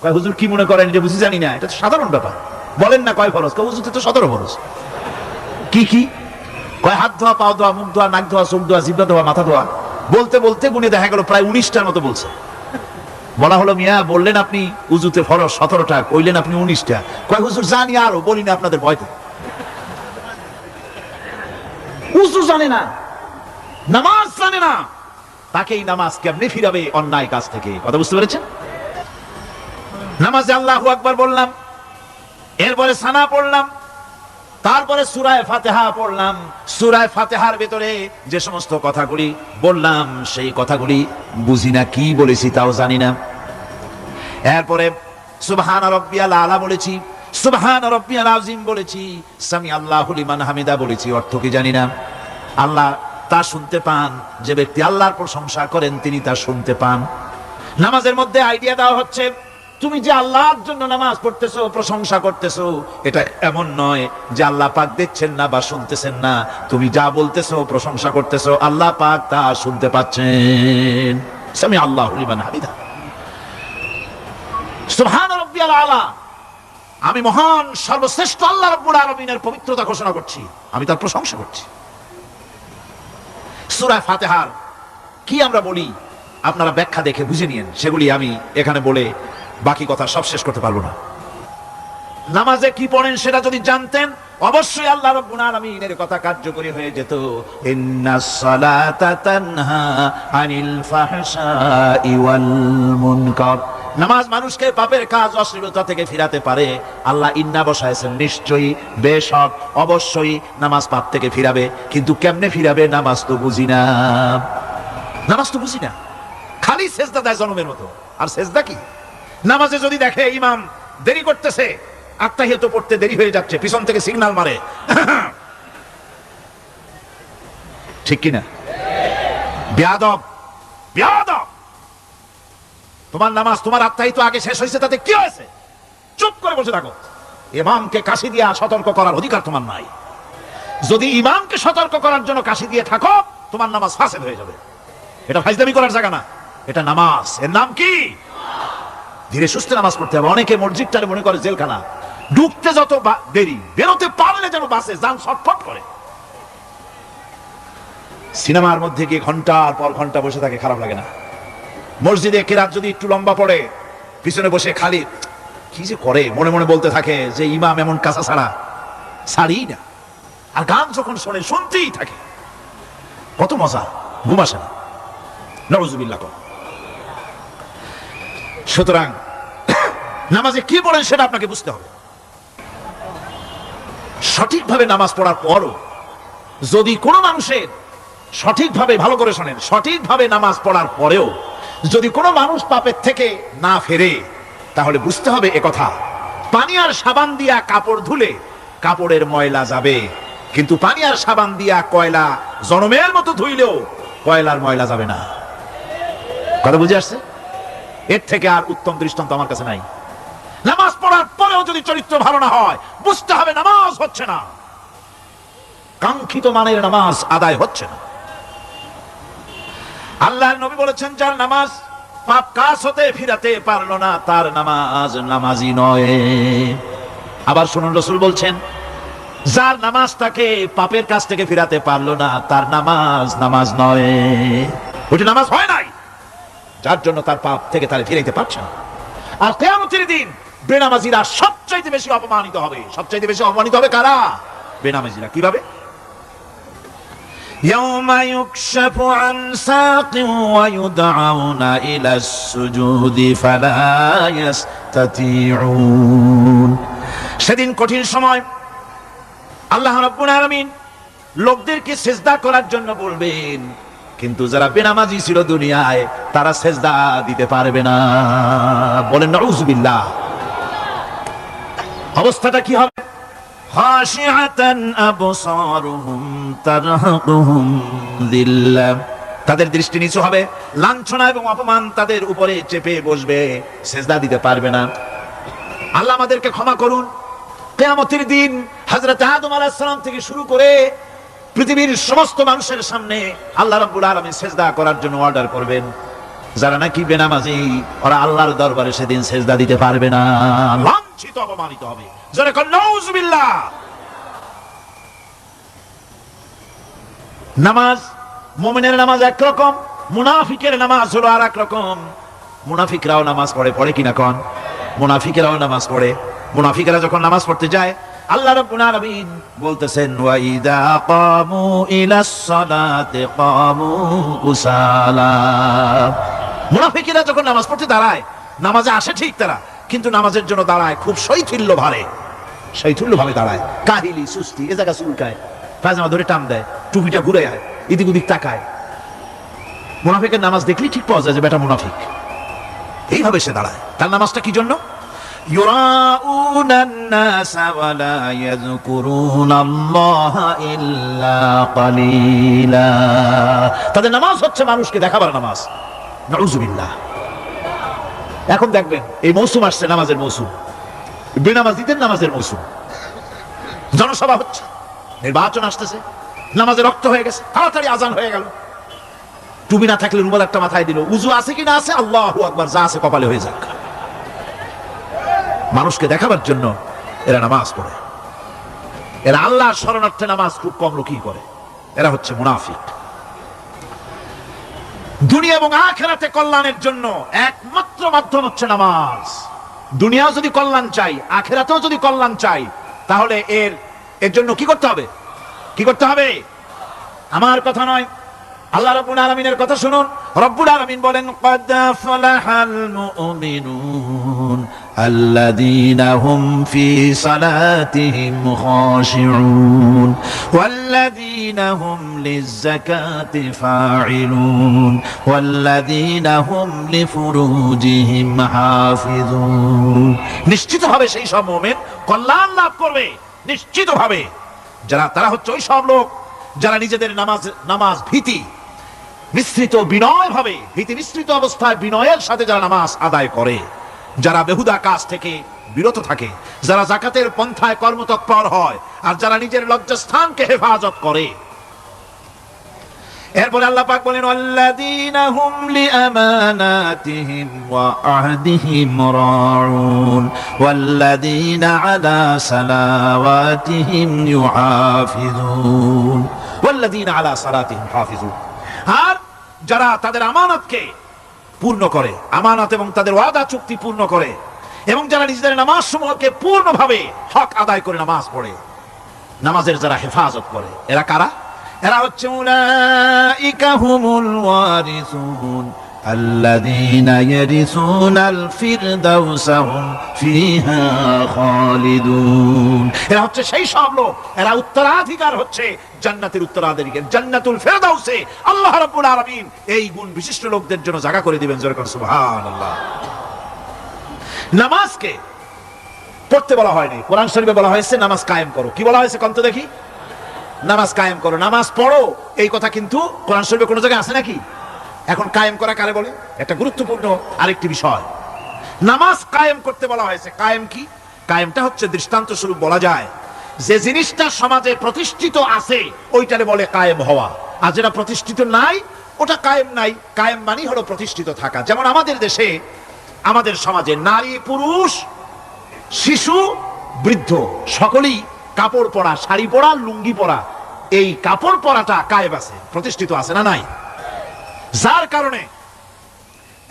কয় হুজুর কি মনে করেন এটা বুঝি জানি না, এটা তো সাধারণ ব্যাপার, বলেন না কয় ফরজ? কয় উযুতে তো 17 ফরজ। কি কি? কয় হাত ধোয়া, পা ধোয়া, মুখ ধোয়া, নাক ধোয়া, চোখ ধোয়া, জিহ্বা ধোয়া, মাথা ধোয়া। বলতে বলতে গুনে দেখা গেল প্রায় 19টার মতো বলছে। বলা হলো, মিয়া বললেন আপনি উযুতে ফরজ 17টা, কইলেন আপনি 19টা। কয় হুজুর জানি আরো, বলি না আপনাদের ভয়তে। উযু জানে না, নামাজ জানে না, তাকে এই নামাজ কেমনে ফিরাবে অন্যায় কাজ থেকে? কথা বুঝতে পেরেছেন? নামাজে আল্লাহু আকবার বললাম, এরপরে সানা পড়লাম, তারপরে সূরা ফাতিহা পড়লাম। সূরা ফাতিহার ভিতরে যে সমস্ত কথাগুলি বললাম সেই কথাগুলি বুঝি না, কি বলেছি তাও জানি না। এরপরে সুবহান রাব্বিয়াল আলা বলেছি, সুবহান রাব্বিয়াল আযীম বলেছি, সামি আল্লাহু লিমান হামিদা বলেছি, অর্থ কি জানি না। আল্লাহ তা শুনতে পান, যে ব্যক্তি আল্লাহর প্রশংসা করেন তিনি তা শুনতে পান। নামাজের মধ্যে আইডিয়া দেওয়া হচ্ছে, তুমি যে আল্লাহর জন্য নামাজ পড়তেছো, প্রশংসা করতেছো, এটা এমন নয় যে আল্লাহ পাক দেখছেন না বা শুনতেছেন না। তুমি যা বলতেছো, প্রশংসা করতেছো, আল্লাহ পাক তা শুনতে পাচ্ছেন। সামি আল্লাহু লিমান হামিদা, সুবহান রাব্বিয়াল আলা। আমি মহান সর্বশ্রেষ্ঠ আল্লাহ রাব্বুল আলামিনের পবিত্রতা ঘোষণা করছি, আমি তার প্রশংসা করছি। সূরা ফাতিহার কি আমরা বলি আপনারা ব্যাখ্যা দেখে বুঝে নিয়েন, সেগুলি আমি এখানে বলে বাকি কথা সব শেষ করতে পারবো না। নামাজে কি পড়েন সেটা যদি জানতেন অবশ্যই আল্লাহ রাব্বুল আলামিনের কথা কার্যকরী হয়ে যেত। ইন্নাস সালাতা তানহা আনিল ফাহশাই ওয়াল মুনকার। নামাজ মানুষকে পাপের কাজ, অশ্লীলতা থেকে ফিরাতে পারে। আল্লাহ ইন্না বসায়ছেন, নিশ্চয়ই, বেশক, অবশ্যই নামাজ পাপ থেকে ফিরাবে। কিন্তু কেমনে ফিরাবে নামাজ তো বুঝি না, নামাজ তো বুঝি না। খালি সেজদা দেয় জনমের মতো। আর সেজদা কি? নামাজে যদি দেখে ইমাম দেরি করতেছে, আত্তাহিয়াত পড়তে দেরি হয়ে যাচ্ছে, পিছন থেকে সিগন্যাল মারে, ঠিক কিনা? বেয়াদব, বেয়াদব। তোমার নামাজ, তোমার আত্তাহিয়াত আগে শেষ হয়েছে, তাতে কি হয়েছে? চুপ করে বসে থাকো। ইমামকে কাশি দিয়া সতর্ক করার অধিকার তোমার নাই। যদি ইমামকে সতর্ক করার জন্য কাশি দিয়ে থাকো, তোমার নামাজ ফাসেদ হয়ে যাবে। এটা ফাজলামি করার জায়গা না, এটা নামাজ। এর নাম কি? ধীরে সুস্থে নামাজ পড়তে হবে। অনেকে মসজিদটারে মনে করে জেলখানা, ঢুকতে যত দেরি, বেরোতে পারলে যেন বাসে যান ছটফট করে। সিনেমার মধ্যে গিয়ে ঘন্টার পর ঘন্টা বসে থাকে, খারাপ লাগে না? মসজিদে কেরাত যদি একটু লম্বা পড়ে, পিছনে বসে খালি কি যে করে মনে মনে বলতে থাকে যে ইমাম এমন কাঁচা ছাড়া ছাড়ি না। আর গান যখন শোনে শুনতেই থাকে, কত মজা, ঘুম আসে না। নাউযুবিল্লাহ। সুতরাং নামাজে কি পড়েন সেটা আপনাকে বুঝতে হবে। সঠিকভাবে নামাজ পড়ার পরও যদি কোনো মানুষের সঠিকভাবে, ভালো করে শোনেন, সঠিকভাবে নামাজ পড়ার পরেও যদি কোনো মানুষ পাপের থেকে না ফেরে, তাহলে বুঝতে হবে একথা, পানি আর সাবান দিয়া কাপড় ধুলে কাপড়ের ময়লা যাবে, কিন্তু পানি আর সাবান দিয়া কয়লা জনমের মতো ধুইলেও কয়লার ময়লা যাবে না। কথা বুঝে আসছে? এর থেকে আর উত্তম দৃষ্টান্ত আমার কাছে নাই। নামাজ পড়ার পরেও যদি চরিত্র ভালো না হয়, বুঝতে হবে নামাজ হচ্ছে না, কাঙ্ক্ষিত মানের নামাজ আদায় হচ্ছে না। আল্লাহর নবী বলেছেন, যার নামাজ পাপ কাজ হতে ফিরাতে পারলো না, তার নামাজ নামাজি নয়। আবার শুনুন, রাসূল বলছেন, যার নামাজ তাকে পাপের কাজ থেকে ফিরাতে পারলো না, তার নামাজ নামাজ নয়। ওইটা নামাজ হয় নাই, যার জন্য তার পাপ থেকে তারা ফিরাইতে পারছে না। আর কিয়ামতের দিন বেনামাজিরা সবচাইতে বেশি অপমানিত হবে। সবচাইতে বেশি অপমানিত হবে কারা? বেনামাজিরা। কিভাবে? يوم يكشف عن ساق ويدعون إلى السجود فلا يستطيعون। সেদিন কঠিন সময় আল্লাহ রাব্বুল আলামিন লোকদেরকে সিজদা করার জন্য বলবেন, কিন্তু যারা বেনামাজি ছিল দুনিয়ায় তারা সিজদা দিতে পারবে না। বলেন নাউযুবিল্লাহ। অবস্থাটা কি হবে? খাশিআতান আবসারুহুম তারহাকুহুম যিল্লাহ। তাদের দৃষ্টি নিচু হবে, লাঞ্ছনা এবং অপমান তাদের উপরে চেপে বসবে, সিজদা দিতে পারবে না। আল্লাহ আমাদেরকে ক্ষমা করুন। কিয়ামতের দিন হযরত আদম আলাইহিস সালাম থেকে শুরু করে পৃথিবীর সমস্ত মানুষের সামনে আল্লাহ রাব্বুল আলামিন সিজদা করার জন্য অর্ডার করবেন। যারা নাকি বেনামাজি ওরা আল্লাহর দরবারে সেদিন সিজদা দিতে পারবে না, লাঞ্ছিত অপমানিত হবে। জোরে কোন নাউযুবিল্লাহ। নামাজ, মুমিনের নামাজ একরকম, মুনাফিকের নামাজ হলো আর এক রকম। মুনাফিকরাও নামাজ পড়ে, পড়ে কিনা কোন? মুনাফিকেরাও নামাজ পড়ে। মুনাফিকেরা যখন নামাজ পড়তে যায় আল্লাহ রাব্বুল আলামিন বলতেছেন ওয়া ইযা কামু ইলাস সালাতি কামু কুসালা। মুনাফিকেরা যখন নামাজ পড়তে দাঁড়ায়, নামাজে আসে ঠিক তারা, কিন্তু নামাজের জন্য দাঁড়ায় খুব শৈথিল্য ভাবে, শৈথিল্য ভাবে দাঁড়ায়, কাহিলি সুস্তি, এ জায়গা চুলকায়, পায়জামা ধরে টান দেয়, টুপিটা ঘুরে আয়, এদিক ওদিক তাকায়। মুনাফিকের নামাজ দেখলেই ঠিক পাওয়া যায় যে বেটা মুনাফিক। এইভাবে সে দাঁড়ায়। তার নামাজটা কি জন্য? ইউরাউনান নাস ওয়া লা ইয়াযকুরুনাল্লাহা ইল্লা কালিলা। তাদের নামাজ হচ্ছে মানুষকে দেখাবার নামাজ। নাউযুবিল্লাহ। এখন দেখবেন এই মৌসুম আসছে, নামাজের মৌসুম, বেনামাজিদের নামাজের মৌসুম। জনসভা হচ্ছে, নির্বাচন আসতেছে, নামাজে রক্ত হয়ে গেছে, তাড়াতাড়ি আজান হয়ে গেল, টুপি না থাকলে রুমাল একটা মাথায় দিল, উযু আছে কি না আছে, আল্লাহু আকবার, যা আছে কপালে হয়ে যাক। মানুষকে দেখাবার জন্য এরা নামাজ পড়ে। এরা আল্লাহর শরণার্থে নামাজ খুব কম লোকই করে। এরা হচ্ছে মুনাফিক। দুনিয়া এবং আখিরাতে কল্যাণের জন্য একমাত্র মাধ্যম হচ্ছে নামাজ। দুনিয়াও যদি কল্যাণ চাই, আখিরাতেও যদি কল্যাণ চাই, তাহলে এর জন্য কি করতে হবে? কি করতে হবে? আমার কথা নয়, আল্লাহ রাব্বুল আলামিনের কথা শুনুন। রব্বুল আলামিন বলেন قد أفلح المؤمنون الذين هم في صلاتهم خاشعون والذين هم للزكاة فاعلون والذين هم لفروجهم حافظون। নিশ্চিতভাবে সেই সব মুমিন কল্যাণ লাভ করবে, নিশ্চিতভাবে। তারা হচ্ছে ওই সব লোক যারা নিজেদের নামাজ ভীতি মিশ্রিত বিনয় ভাবে, ভীতি মিশ্রিত অবস্থায় বিনয়ের সাথে যারা নামাজ আদায় করে, যারা বেহুদা কাজ থেকে বিরত থাকে, যারা যাকাতের পন্থায় কর্মতৎপর হয়, আর যারা নিজের লজ্জাস্থানকে হেফাজত করে। এরপরে আল্লাহ পাক বলেন ওয়াল্লাযীনা হুম লিআমানাতিহিম ওয়া আহদিহিম রাউন ওয়াল্লাযীনা আলা সালাওয়াতিহিম ইউহাফিজুন ওয়াল্লাযীনা আলা সালাতিহিম হাফিজুন। আর যারা তাদের আমানতকে পূর্ণ করে, আমানত এবং তাদের ওয়াদা চুক্তি পূর্ণ করে, এবং যারা নিজেদের নামাজ সমূহকে পূর্ণভাবে হক আদায় করে নামাজ পড়ে, নামাজের যারা হেফাজত করে, এরা কারা? এরা হচ্ছে উলাইকা হুমুল ওয়ারিসুন আল্লাযীনা ইয়ারিসুনাল ফিরদাউসা হুম ফিহা খালিদুন। এরা হচ্ছে সেই সব লোক, এরা উত্তরাধিকার হচ্ছে জান্নাতের উত্তরাধিকার, জান্নাতুল ফিরদাউসে আল্লাহ রাব্বুল আলামিন এই গুণ বিশিষ্ট লোকদের জন্য জায়গা করে দিবেন। জোরে করে সুবহানাল্লাহ। নামাজকে পড়তে বলা হয়নি, কোরআন শরীফে বলা হয়েছে নামাজ কায়েম করো। কি বলা হয়েছে কোন তো দেখি? নামাজ কায়েম করো, নামাজ পড়ো, এই কথা কিন্তু কোরআন শরীফে কোনো জায়গায় আছে নাকি? এখন কায়েম করা কারে বলে? একটা গুরুত্বপূর্ণ আরেকটি বিষয়। নামাজ কায়েম করতে বলা হয়েছে। কায়েম কি? কায়েমটা হচ্ছে দৃষ্টান্ত স্বরূপ বলা যায় যে জিনিসটা সমাজে প্রতিষ্ঠিত আছে ওইটারে বলে কায়েম হওয়া, আর যেটা প্রতিষ্ঠিত নাই ওটা কায়েম নাই। কায়েম মানে হলো প্রতিষ্ঠিত থাকা। যেমন আমাদের দেশে, আমাদের সমাজে নারী পুরুষ শিশু বৃদ্ধ সকলেই কাপড় পরা, শাড়ি পরা, লুঙ্গি পরা, এই কাপড় পরাটা কায়েম আছে, প্রতিষ্ঠিত আছে না নাই? যার কারণে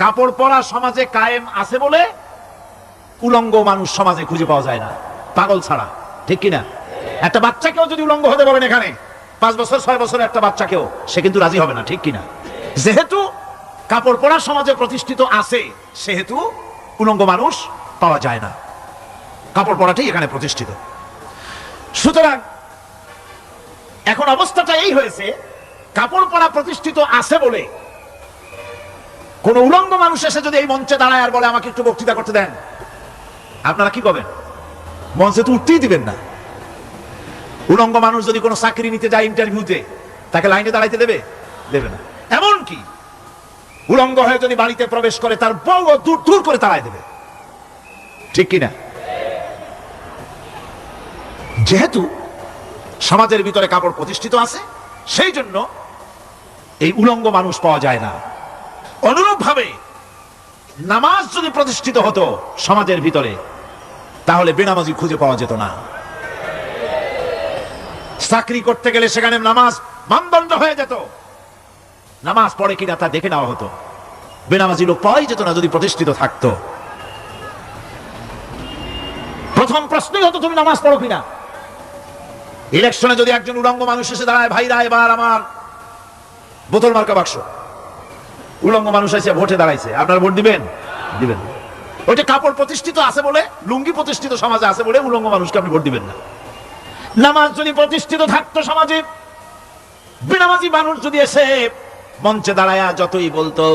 কাপড় পরা সমাজে কায়েম আছে বলে উলঙ্গ মানুষ সমাজে খুঁজে পাওয়া যায় না, পাগল ছাড়া। ঠিক কিনা? একটা বাচ্চাকেও যদি উলঙ্গ হতে বলেন এখানে, 5 বছর 6 বছরের একটা বাচ্চাকেও, সে কিন্তু রাজি হবে না। ঠিক কিনা? যেহেতু কাপড় পরা সমাজে প্রতিষ্ঠিত আছে, সেহেতু উলঙ্গ মানুষ পাওয়া যায় না, কাপড় পরাটাই এখানে প্রতিষ্ঠিত। সুতরাং এখন অবস্থাটা এই হয়েছে, কাপড় পরা প্রতিষ্ঠিত আছে বলে কোন উলঙ্গ মানুষ এসে যদি এই মঞ্চে দাঁড়ায় আর বলে আমাকে একটু বক্তৃতা করতে দেন, আপনারা কি করবেন? মঞ্চে তো উঠতেই দিবেন না। উলঙ্গ মানুষ যদি কোনো চাকরি নিতে যায় ইন্টারভিউতে, তাকে লাইনে দাঁড়াইতে দেবে? দেবে না। এমনকি উলঙ্গ হয়ে যদি বাড়িতে প্রবেশ করে, তার বউ দূর দূর করে তাড়াই দেবে। ঠিক কিনা? যেহেতু সমাজের ভিতরে কাপড় প্রতিষ্ঠিত আছে, সেই জন্য এই উলঙ্গ মানুষ পাওয়া যায় না। অনুরূপভাবে নামাজ যদি প্রতিষ্ঠিত হতো সমাজের ভিতরে, তাহলে বেনামাজি খুঁজে পাওয়া যেত না। চাকরি করতে গেলে সেখানে নামাজ মানদণ্ড হয়ে যেত, নামাজ পড়ে কিনা তা দেখে নেওয়া হতো। বেনামাজি লোক পাওয়াই যেত না যদি প্রতিষ্ঠিত থাকতো। প্রথম প্রশ্নই হতো তুমি নামাজ পড়ো কিনা। ইলেকশনে যদি একজন উলঙ্গ মানুষ এসে দাঁড়ায়, ভাইরা এবার আমার বোতল মার্কা বাক্স, উলঙ্গ মানুষ এসে ভোটে দাঁড়াইছে, আপনারা ভোট দিবেন? দিবেন। ওইটা কাপড় প্রতিষ্ঠিত আছে বলে, লুঙ্গি প্রতিষ্ঠিত সমাজে আছে বলে উলঙ্গ মানুষকে আপনি ভোট দিবেন না। নামাজ যদি প্রতিষ্ঠিত থাকতো সমাজে, বেনামাজি মানুষ যদি এসে মঞ্চে দাঁড়ায়া যতই বলতো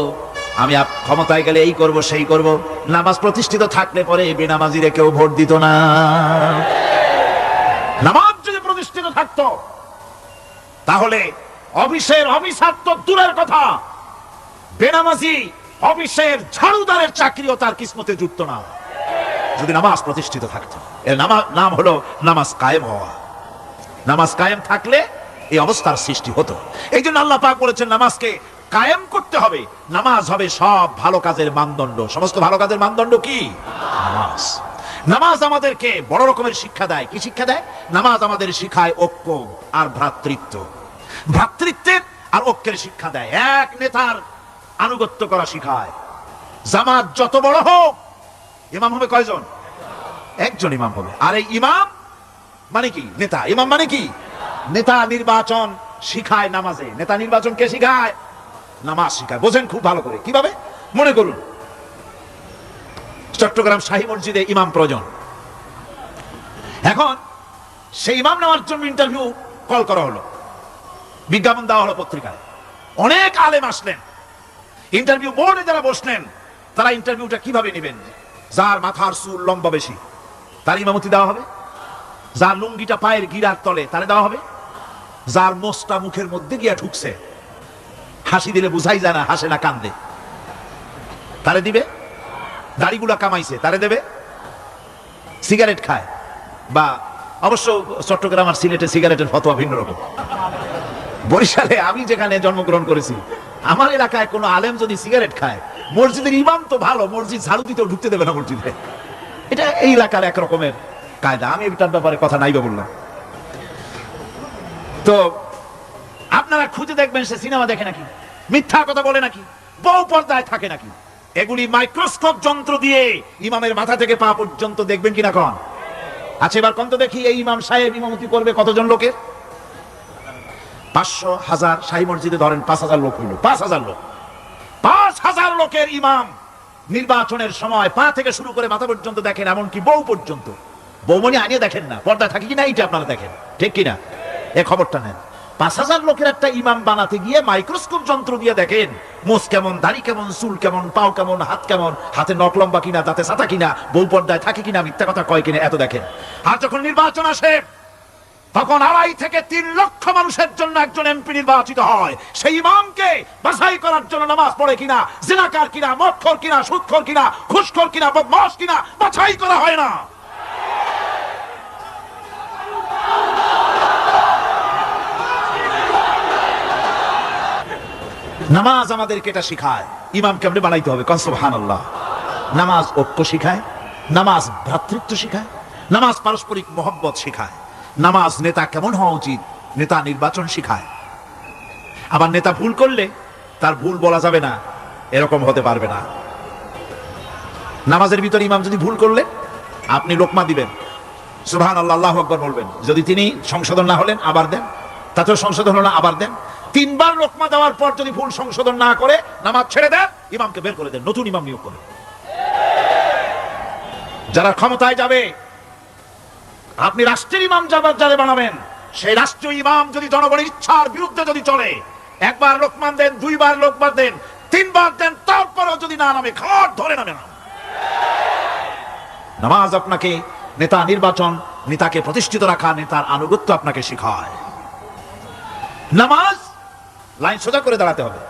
আমি ক্ষমতায় গেলে এই করব সেই করব, নামাজ প্রতিষ্ঠিত থাকলে পরে বেনামাজিরে কেউ ভোট দিত না। নামাজ যদি প্রতিষ্ঠিত থাকতো, তাহলে অফিসের অফিসার তো দূরের কথা, বেনামাজি অফিসের ঝাড়ুদারের চাকরিও তার কিসমতে জুটতো না যদি নামাজ প্রতিষ্ঠিত থাকতো। এর নাম হলো নামাজ কায়েম হওয়া। নামাজ কায়েম থাকলে এই অবস্থার সৃষ্টি হতো। এই জন্য আল্লাহ পাক বলেছেন নামাজকে কায়েম করতে হবে। নামাজ হবে সব ভালো কাজের মানদণ্ড। সমস্ত ভালো কাজের মানদণ্ড কি? নামাজ। নামাজ আমাদেরকে বড় রকমের শিক্ষা দেয়। কি শিক্ষা দেয়? নামাজ আমাদের শিখায় ঐক্য আর ভ্রাতৃত্ব, ভ্রাতৃত্বের আর ঐক্যের শিক্ষা দেয়। এক নেতার আনুগত্য করা শিখায়। জামাত যত বড় হোক, ইমাম হবে কয়জন? একজন ইমাম হবে। আর এই ইমাম মানে কি? নেতা। ইমাম মানে কি? নেতা নির্বাচন শিখায় নামাজে। নেতা নির্বাচন কে শিখায়? নামাজ শিখায়। বোঝেন খুব ভালো করে। কিভাবে? মনে করুন চট্টগ্রাম শাহী মসজিদে ইমাম প্রয়োজন। এখন সেই ইমাম নেওয়ার জন্য ইন্টারভিউ কল করা হলো, বিজ্ঞাপন দেওয়া হলো পত্রিকায়। অনেক আলেম আসলেন। ইন্টারভিউ বোর্ডে যারা বসলেন, তারা ইন্টারভিউটা কিভাবে নেবেন? যার মাথার চুল লম্বা বেশি তার ইমামতি দেওয়া হবে। যার লুঙ্গিটা পায়ের গিরার তলে তারে দেওয়া হবে। যার মোষটা মুখের মধ্যে গিয়া ঢুকছে, হাসি দিলে বুঝাই যায় না হাসে না কান্দে, তারে দিবে। দাড়িগুলা কামাইছে তারে দেবে। সিগারেট খায়, বা অবশ্য চট্টগ্রাম আর সিলেটে সিগারেটের ফতোয়া ভিন্ন রকম। বরিশালে আমি যেখানে জন্মগ্রহণ করেছি, আমার এলাকায় কোনো আলেম যদি সিগারেট খায়, মসজিদের ইমাম তো ভালো, মসজিদ ঝাড়ু দিতেও ঢুকতে দেবে না মসজিদে। এটা এই এলাকার এক রকমের কায়দা। আমি এটার ব্যাপারে কথা নাইবা বললাম। তো আপনারা খুঁজে দেখবেন সে সিনেমা দেখে নাকি, মিথ্যা কথা বলে নাকি, বউ পর্দায় থাকে নাকি। এগুলি মাইক্রোস্কোপ যন্ত্র দিয়ে ইমামের মাথা থেকে পা পর্যন্ত দেখবেন কিনা কন? আচ্ছা এবার কত দেখি এই ইমাম সাহেব ইমামতি করবে কতজন লোকের? 500, 1000। শাহী মসজিদে ধরেন 5000 লোক হইল। 5000 লোক, 5000 লোকের ইমাম নির্বাচনের সময় পা থেকে শুরু করে মাথা পর্যন্ত দেখেন, এমনকি বউ পর্যন্ত। বৌমনি আনিয়ে দেখেন না, পর্দা থাকে কিনা এইটা আপনারা দেখেন। ঠিক কিনা? এ খবরটা নেন। 5000 লোকের একটা ইমাম বানাতে গিয়ে মাইক্রোস্কোপ যন্ত্র দিয়ে দেখেন মোষ কেমন, দাড়ি কেমন, চুল কেমন, পাও কেমন, হাত কেমন, হাতে নখ লম্বা কিনা, দাঁতে ছাতা কিনা, বউ পর্দায় থাকে কিনা, মিথ্যা কথা কয় কিনা, এত দেখেন। আর যখন নির্বাচন আসে, তখন 2.5 থেকে 3 লক্ষ মানুষের জন্য একজন এমপি নির্বাচিত হয়। সেই ইমামকে বাছাই করার জন্য নামাজ পড়ে কিনা, জিনাকার কিনা, মদখোর কিনা, সুদখোর কিনা, ঘুষখোর কিনা, বদমাশ কিনা, বাছাই করা হয় না। নামাজ আমাদেরকে এটা শিখায়, ইমাম কেমনে বানাইতে হবে। কন সুবহানাল্লাহ। নামাজ ঐক্য শিখায়, নামাজ ভ্রাতৃত্ব শিখায়, নামাজ পারস্পরিক মহব্বত শিখায়, নামাজ নেতা কেমন হওয়া উচিত, নেতা নির্বাচন শিখায়। আবার নেতা ভুল করলে তার ভুল বলা যাবে না, এরকম হতে পারবে না। নামাজের ভিতরে ইমাম যদি ভুল করলে আপনি লোকমা দিবেন, সুবহানাল্লাহ, আল্লাহু আকবার বলবেন। যদি তিনি সংশোধন না হলেন আবার দেন, তাতেও সংশোধন হলো না আবার দেন। 3 বার লোকমা দেওয়ার পর যদি ভুল সংশোধন না করে নামাজ ছেড়ে দেন, ইমামকে বের করে দেন, নতুন ইমাম নিয়োগ করেন। যারা ক্ষমতায় যাবে, আপনি রাষ্ট্রের ইমাম যারা বানাবেন, সেই রাষ্ট্রীয় ইমাম যদি জনগণের ইচ্ছার বিরুদ্ধে যদি চলে, 1 বার লোকমান দেন, 2 বার লোকমান দেন, 3 বার দেন, তারপরেও যদি না নামে, ঘাট ধরে নামে না। নামাজ আপনাকে নেতা নির্বাচন, নেতাকে প্রতিষ্ঠিত রাখা, নেতার আনুগত্য আপনাকে শেখায়। নামাজ লাইন সোজা করে দাঁড়াতে হবে।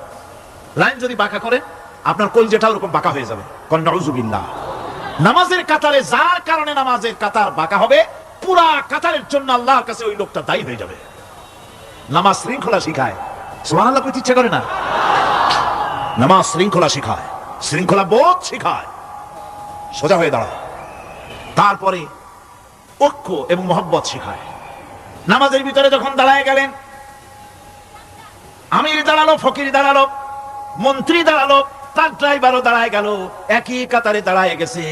লাইন যদি বাঁকা করেন, আপনার কলজেটা ওরকম বাঁকা হয়ে যাবে। নাউযুবিল্লাহ। নামাজের কাতারে যার কারণে নামাজের কাতার বাঁকা হবে, পুরা কাতারের জন্য আল্লাহর কাছে ওই লোকটা দায়ী হয়ে যাবে। নামাজ শৃঙ্খলা শিখায়। সুবহানাল্লাহ কইতে ইচ্ছা করে না? নামাজ শৃঙ্খলা শিখায়, শৃঙ্খলা বোধ শিখায়। সোজা হয়ে দাঁড়ায়। তারপরে ঐক্য এবং মহব্বত শিখায়। নামাজের ভিতরে যখন দাঁড়ায় গেলেন, আমির দাঁড়ালো, ফকির দাঁড়ালো, মন্ত্রী দাঁড়ালো, তার ড্রাইভারও দাঁড়ায় গেল, একই কাতারে দাঁড়ায় গেছে।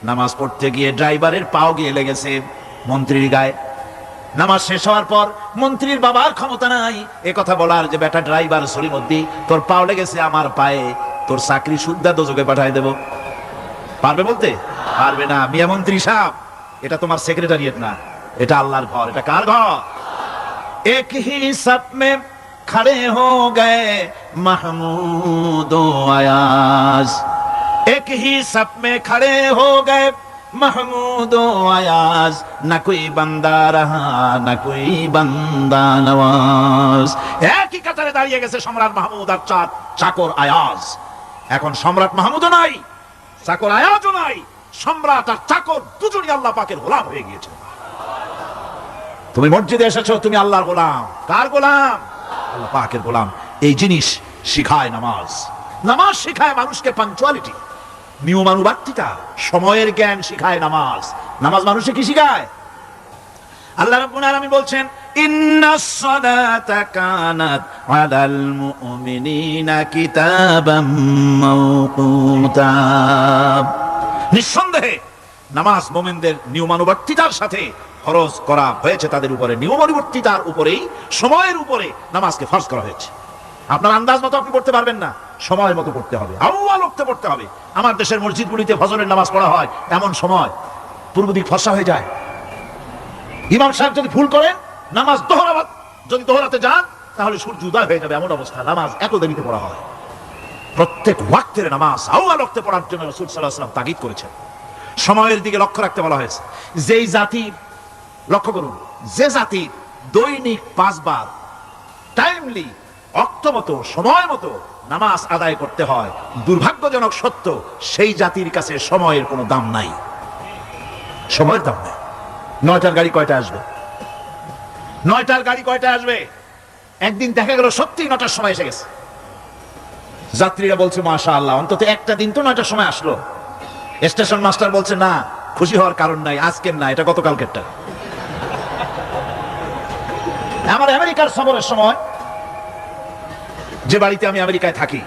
নামাজ পড়তে গিয়ে ড্রাইভারের পাও গিয়ে লেগেছে মন্ত্রীর গায়ে। নামাজ শেষ হওয়ার পর মন্ত্রীর বাবার ক্ষমতা নাই এ কথা বলার যে বেটা ড্রাইভার সলিমুদ্দিন, তোর পাও লেগেছে আমার পায়ে, তোর চাকরি শুদ্ধা দোজকে পাঠায় দেব। পারবে বলতে? পারবে না। মিয়া মন্ত্রী সাহেব, এটা তোমার সেক্রেটারিয়েট না, এটা আল্লাহর ঘর। এটা কার ঘর? এক হি সাপ মে खड़े हो गए महमूद अयाज, एक ही सब में खड़े हो गए महमूद अयाज, न कोई बंदा रहा न कोई बंदा नवाज। একই কাতারে দাঁড়িয়ে গেছে সম্রাট মাহমুদ আর চাকর আয়াজ। এখন সম্রাট মাহমুদও নাই, চাকর আয়াজও নাই, সম্রাট আর চাকর দুজনই আল্লাহ পাকের গোলাম হয়ে গিয়েছে। তুমি মসজিদে এসেছো, তুমি আল্লাহর গোলাম। কার গোলাম? আল্লাহ পাকের গোলাম। এই জিনিস শিখায় নামাজ। নামাজ শিখায় মানুষকে পাঞ্চুয়ালিটি, নিয়মানুবর্তিতা, সময়ের জ্ঞান শিখায় নামাজ। নামাজ মানুষকে কি শিখায়? আল্লাহ রাব্বুল আলামিন বলছেন, ইন্নাস সালাতা কানাত আলাল মুমিনিনা কিতাবাম মাওকুতা। নিঃসন্দেহে নামাজ মুমিনদের নিয়মানুবর্তিতার সাথে ফরজ করা হয়েছে, তাদের উপরে নিয়মানুবর্তিতার উপরেই, সময়ের উপরে নামাজকে ফরজ করা হয়েছে। আপনার আন্দাজ মতো আপনি পড়তে পারবেন না, সময় মতো পড়তে হবে, আউয়াল ওয়াক্তে পড়তে হবে। আমার দেশের মসজিদগুলিতে ফজরের নামাজ পড়া হয় এমন সময় পূর্ব দিক ফর্সা হয়ে যায়। ইমাম সাহেব যদি ভুল করেন, নামাজ যদি দোহরাতে যান, তাহলে সূর্য উদয় হয়ে যাবে, এমন অবস্থা। নামাজ এত দেরিতে পড়া হয়। প্রত্যেক ওয়াক্তের নামাজ আউয়াল ওয়াক্তে পড়ার জন্য রাসূল সাল্লাল্লাহু আলাইহি ওয়াসাল্লাম তাগিদ করেছেন। সময়ের দিকে লক্ষ্য রাখতে বলা হয়েছে। যেই জাতি, লক্ষ্য করুন, যে জাতি দৈনিক 5 বার টাইমলি, অক্তমতো, সময় মতো নামাজ আদায় করতে হয়, দুর্ভাগ্যজনক সত্য, সেই জাতির কাছে সময়ের কোনো দাম নাই। সময়ের দাম নাই। 9টার গাড়ি কয়টা আসবে? 9টার গাড়ি কয়টা আসবে? একদিন দেখা গেল সত্যি 9টার সময় এসে গেছে। যাত্রীরা বলছে মাশাআল্লাহ, অন্তত একটা দিন তো 9টার সময় আসলো। স্টেশন মাস্টার বলছে না, খুশি হওয়ার কারণ নাই, আজকের না, এটা গতকালকেরটা। আমার আমেরিকার সফরের সময়, যে বাড়িতে আমি আমেরিকায় থাকি,